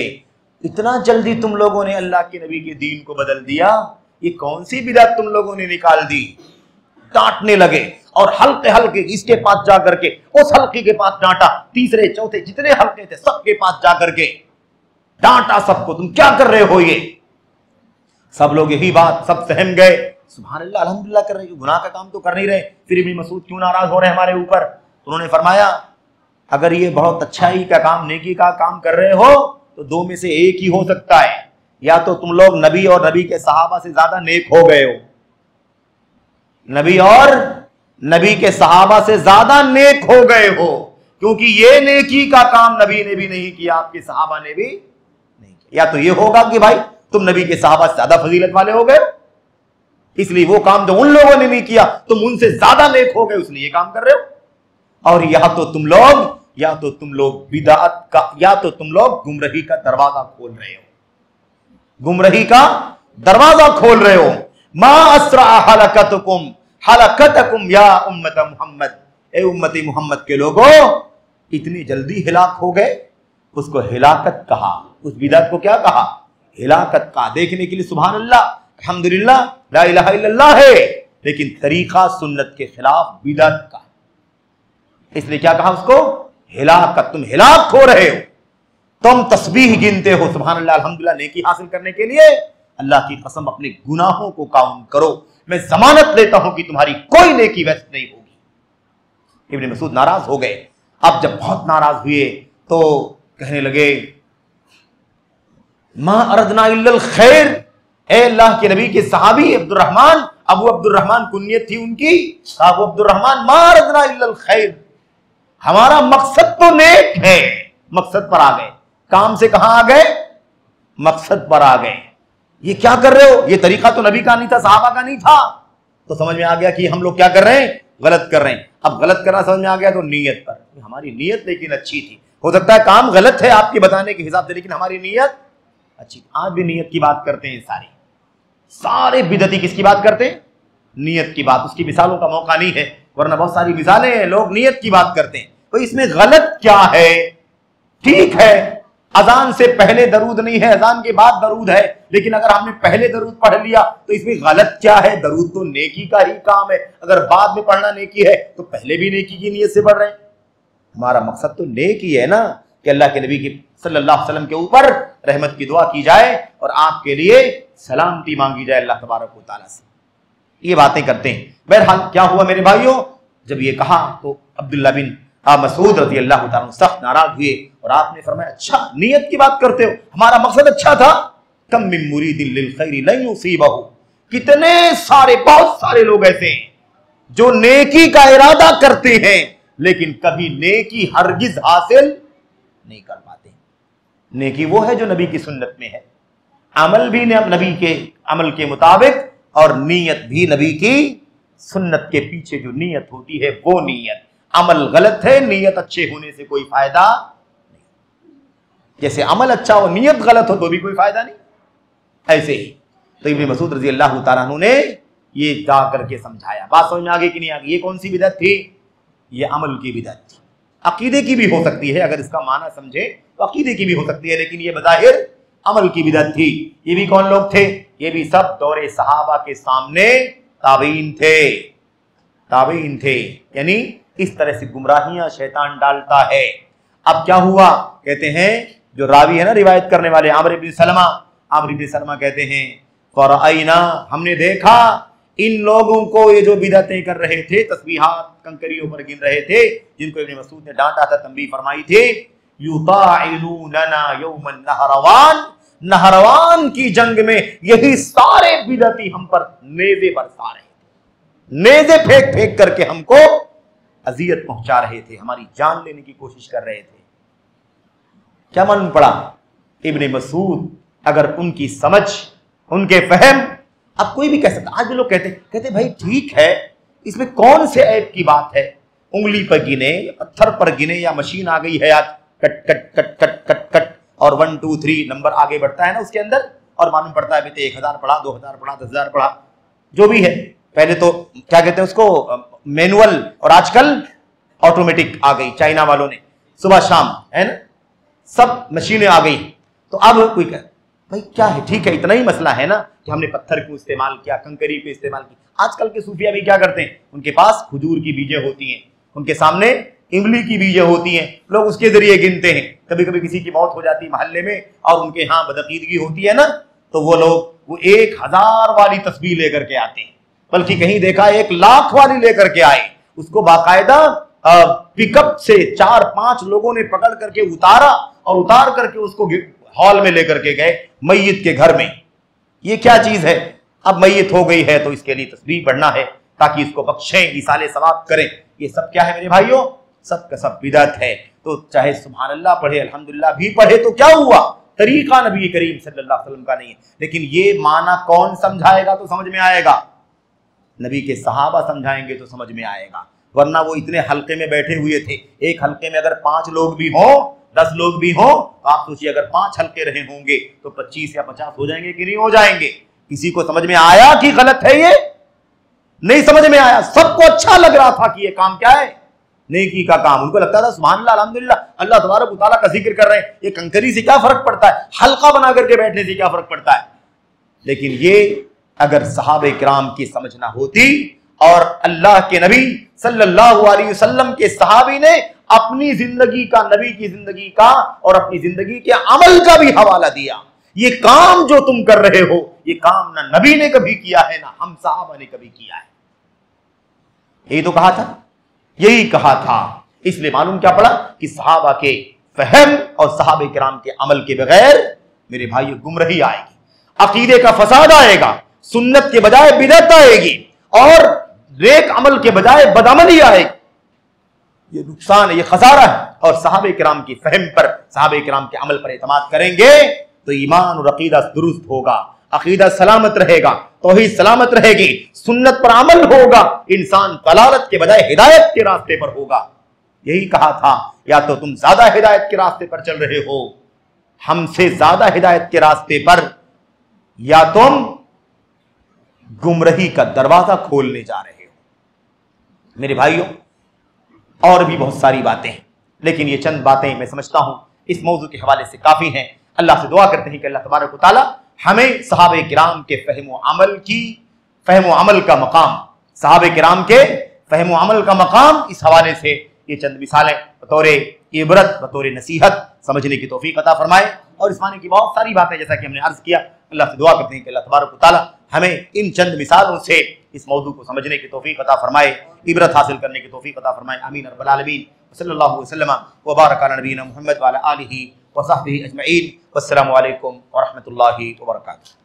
B: इतना जल्दी तुम लोगों ने अल्लाह के नबी के दीन को बदल दिया, ये कौन सी बिदअत तुम लोगों ने निकाल दी? डांटने लगे और हल्के हल्के इसके पास जाकर के उस हल्के के पास डांटा, तीसरे चौथे जितने हल्के थे सबके पास जाकर के डांटा सबको, तुम क्या कर रहे हो? ये सब लोग यही बात, सब सहम गए, सुभान अल्लाह अल्हम्दुलिल्लाह कर रहे हो, गुनाह का काम तो कर नहीं रहे, फिर इब्न मसूद क्यों नाराज हो रहे हैं हमारे ऊपर? उन्होंने फरमाया अगर ये बहुत अच्छाई का काम, नेकी का काम कर रहे हो तो दो में से एक ही हो सकता है, या तो तुम लोग नबी और नबी के सहाबा से ज्यादा नेक हो गए हो, नबी और नबी के सहाबा से ज्यादा नेक हो गए हो, क्योंकि ये नेकी का काम नबी ने भी नहीं किया, आपके सहाबा ने भी नहीं किया। या तो ये होगा कि भाई तुम नबी के सहाबा से ज्यादा फजीलत वाले हो गए, इसलिए वो काम जो उन लोगों ने नहीं किया तुम उनसे ज्यादा नेक हो गए, इसलिए ये काम कर रहे हो। और या तो तुम लोग बिदअत का, या तो तुम लोग गुमराही का दरवाजा खोल रहे हो, गुमराही का दरवाजा खोल रहे हो। मा अस्रा हलकतकुम या उम्मत मोहम्मद, ए उम्मती मोहम्मद के लोगों, इतनी जल्दी हिलाक हो गए। उसको हिलाकत कहा, उस बिदअत को क्या कहा? हिलाकत कहा। देखने के लिए सुभान अल्लाह अल्हम्दुलिल्लाह ला इलाहा इल्लल्लाह है, लेकिन तरीका सुन्नत के खिलाफ बिदअत का, इसलिए क्या कहा उसको? हिलाकत। तुम हिलाक हो रहे हो, तुम तस्बीह गिनते हो, सुभान अल्लाह अल्हम्दुलिल्लाह, नेकी हासिल करने के लिए अल्लाह की कसम अपने गुनाहों को काउंट करो, मैं जमानत लेता हूं कि तुम्हारी कोई नेकी वेस्ट नहीं होगी। इब्न मसूद नाराज हो गए। अब जब बहुत नाराज हुए तो कहने लगे मा अरदना इल्लल खैर, ए अल्लाह के नबी के सहाबी अब्दुर्रहमान, अबू अब्दुर्रहमान कुन्यत थी उनकी, अबू अब्दुर्रहमान, मा अरदना इल्लल खैर, हमारा मकसद तो नेक है। मकसद पर आ गए, काम से कहां आ गए? मकसद पर आ गए। ये क्या कर रहे हो? ये तरीका तो नबी का नहीं था, सहाबा का नहीं था। तो समझ में आ गया कि हम लोग क्या कर रहे हैं? गलत कर रहे हैं। अब गलत करना समझ में आ गया तो नीयत पर, हमारी नीयत लेकिन अच्छी थी। हो सकता है काम गलत है आपके बताने के हिसाब से, लेकिन हमारी नीयत अच्छी। आज भी नीयत की बात करते हैं सारे बिदअती किसकी बात करते हैं? नीयत की बात। उसकी मिसालों का मौका नहीं है, वरना बहुत सारी मिसालें हैं, लोग नीयत की बात करते हैं। तो इसमें गलत क्या है? ठीक है, अजान से पहले दरूद नहीं है, अजान के बाद दरूद है। लेकिन अगर हमने पहले दरूद पढ़ लिया तो इसमें गलत क्या है? दरूद तो नेकी का ही काम है। अगर बाद में पढ़ना नेकी है तो पहले भी नेकी की नीयत से पढ़ रहे हैं। हमारा मकसद तो नेकी है ना, कि अल्लाह के नबी की सल्लल्लाहु अलैहि वसल्लम के ऊपर रहमत की दुआ की जाए और आपके लिए सलामती मांगी जाए अल्लाह तबारक व तआला से। ये बातें करते हैं। बहरहाल क्या हुआ मेरे भाइयों, जब ये कहा तो अब्दुल्ला बिन मसूद रज़ी अल्लाह ताला सख्त नाराज हुए और आपने फरमाया, अच्छा नियत की बात करते हो, हमारा मकसद अच्छा था। कम मिन मुरीदिन लिल खैरि लन युसीबहु, कितने सारे, बहुत सारे लोग ऐसे हैं जो नेकी का इरादा करते हैं लेकिन कभी नेकी हरगिज हासिल नहीं कर पाते। नेकी वो है जो नबी की सुन्नत में है, अमल भी नबी के अमल के मुताबिक और नीयत भी नबी की सुन्नत के पीछे जो नीयत होती है वो नीयत। अमल गलत है, नीयत अच्छे होने से कोई फायदा नहीं। जैसे अमल अच्छा हो नीयत गलत हो तो भी कोई फायदा नहीं, ऐसे ही। तो इब्न मसूद रज़ी अल्लाह तआला अन्हु ने ये जा करके समझाया। बात समझ में आ गई कि नहीं आ गई? ये कौन सी बिदअत थी? ये अमल की बिदअत थी। अकीदे की भी हो सकती है, अगर इसका माना समझे तो अकीदे की भी हो सकती है, लेकिन ये बज़ाहिर अमल की बिदअत थी। ये भी कौन लोग थे? ये भी सब दौरे सहाबा के सामने ताबीन थे। यानी इस तरह से गुमराहियां शैतान डालता है। अब क्या हुआ? कहते हैं जो रावी है ना, रिवायत करने वाले, आमर इब्न सलमा कहते हैं, फरअयना, हमने देखा इन लोगों को, ये जो बिदअतें कर रहे थे, तस्बीहात कंकरियों पर गिन रहे थे, जिनको इब्न मसूद ने डांटा था, तंबीह फरमाई थी, युताइलूनना यौमन नहरवान की जंग में यही सारे बिदअती हम पर नेज़े बरसा रहे थे, नेज़े फेंक फेंक करके हमको अजियत पहुंचा रहे थे, हमारी जान लेने की कोशिश कर रहे थे। क्या मालूम पड़ा? इब्न मसूद, अगर उनकी समझ, उनके फहम, अब कोई भी कह सकता। आज भी लोग कहते भाई ठीक है, इसमें कौन से ऐप की बात है? उंगली पर गिने, पत्थर पर गिने, या मशीन आ गई है आज, cut cut cut cut cut cut और 1 2 3 नंबर आगे बढ़ता है ना उसके अंदर, और मालूम पड़ता है अभी तो 1000 पढ़ा, 2000 पढ़ा, 10,000 पढ़ा, जो भी है। पहले तो क्या कहते हैं उसको, मैनुअल, और आजकल ऑटोमेटिक आ गई, चाइना वालों ने, सुबह शाम, है ना, सब मशीनें आ गई। तो अब कोई कहे भाई क्या है, ठीक है, इतना ही मसला है ना कि हमने पत्थर क्यों इस्तेमाल किया, कंकरी पे इस्तेमाल की। आजकल के सूफिया भी क्या करते हैं, उनके पास खजूर की बीजें होती हैं, उनके सामने इमली की बीजें होती हैं, लोग उसके जरिए गिनते हैं। कभी कभी किसी की मौत हो जाती है मोहल्ले में और उनके यहाँ बदअकीदगी होती है ना, तो वो लोग वो 1000 वाली तस्बीह लेकर के आते हैं, बल्कि कहीं देखा 1 लाख वाली लेकर के आए, उसको बाकायदा पिकअप से 4-5 लोगों ने पकड़ करके उतारा और उतार करके उसको हॉल में लेकर के गए, मैयत के घर में। ये क्या चीज है? अब मैयत हो गई है तो इसके लिए तस्बीह पढ़ना है ताकि इसको बख्शें, इसाले सवाब करें। ये सब क्या है मेरे भाइयों? सब का सब बिदअत है। तो चाहे सुभान अल्लाह पढ़े, अल्हम्दुलिल्लाह भी पढ़े, तो क्या हुआ? तरीका नबी करीम सल्लल्लाहु अलैहि वसल्लम का नहीं है। लेकिन ये माना कौन समझाएगा तो समझ में आएगा? नबी के सहाबा समझाएंगे तो समझ में आएगा, वरना वो इतने हल्के में बैठे हुए थे। एक हल्के में अगर 5 लोग भी हों, 10 लोग भी हों, तो आप सोचिए अगर 5 हल्के रहे होंगे तो 25 या 50 हो जाएंगे कि नहीं हो जाएंगे? किसी को समझ में आया कि गलत है? ये नहीं समझ में आया। सबको अच्छा लग रहा था कि ये काम क्या है, नेकी का काम। उनको लगता था सुभान अल्लाह, अल्हम्दुलिल्लाह, अल्लाह तबारक व तआला का जिक्र कर रहे हैं, ये कंकरी से क्या फर्क पड़ता है, हल्का बना करके बैठने से क्या फर्क पड़ता है। लेकिन ये अगर सहाबे किराम की समझ ना होती और अल्लाह के नबी सल्लल्लाहु अलैहि वसल्लम के सहाबी ने अपनी जिंदगी का, नबी की जिंदगी का और अपनी जिंदगी के अमल का भी हवाला दिया, ये काम जो तुम कर रहे हो, ये काम ना नबी ने कभी किया है ना हम सहाबा ने कभी किया है। यही तो कहा था, यही कहा था। इसलिए मालूम क्या पड़ा कि सहाबा के फहम और सहाबे किराम के अमल के बगैर मेरे भाइयों गुमराही आएगी, अकीदे का फसाद आएगा, सुन्नत के बजाय बिदअत आएगी और नेक अमल के बजाय बदअमली आएगी। ये नुकसान है, ये खसारा है। और सहाबे किराम की फहम पर, सहाबे किराम के अमल पर एतमाद करेंगे तो ईमान और अकीदा दुरुस्त होगा, अकीदा सलामत रहेगा, तौहीद सलामत रहेगी, सुन्नत पर अमल होगा, इंसान दलालत के बजाय हिदायत के रास्ते पर होगा। यही कहा था, या तो तुम ज्यादा हिदायत के रास्ते पर चल रहे हो, हमसे ज्यादा हिदायत के रास्ते पर, या तुम गुमराही का दरवाजा खोलने जा रहे हो। मेरे भाइयों और भी बहुत सारी बातें हैं, लेकिन ये चंद बातें मैं समझता हूं इस मौजू के हवाले से काफ़ी हैं। अल्लाह से दुआ करते हैं कि अल्लाह तबारक व तआला हमें सहाबे किराम के फ़हम व अमल का मकाम, सहाबे किराम के फ़हम व अमल का मकाम, इस हवाले से ये चंद मिसालें बतौर इबरत, बतौर नसीहत समझने की तौफीक अता फरमाए। और इस माने की बहुत सारी बातें जैसा कि हमने अर्ज़ किया, अल्लाह से दुआ करते हैं कि अल्लाह तबारक व तआला हमें इन चंद मिसालों से इस मौजू को समझने की तौफीक अता फरमाए, इबरत हासिल करने की तौफीक अता फरमाए। आमीन रब्बल आलमीन। सल्लल्लाहु अलैहि वसल्लम व बारक अला नबीना मुहम्मद व अला आलिहि व सहबिहि अजमईन। वस्सलामु अलैकुम व रहमतुल्लाहि व बरकातुहू।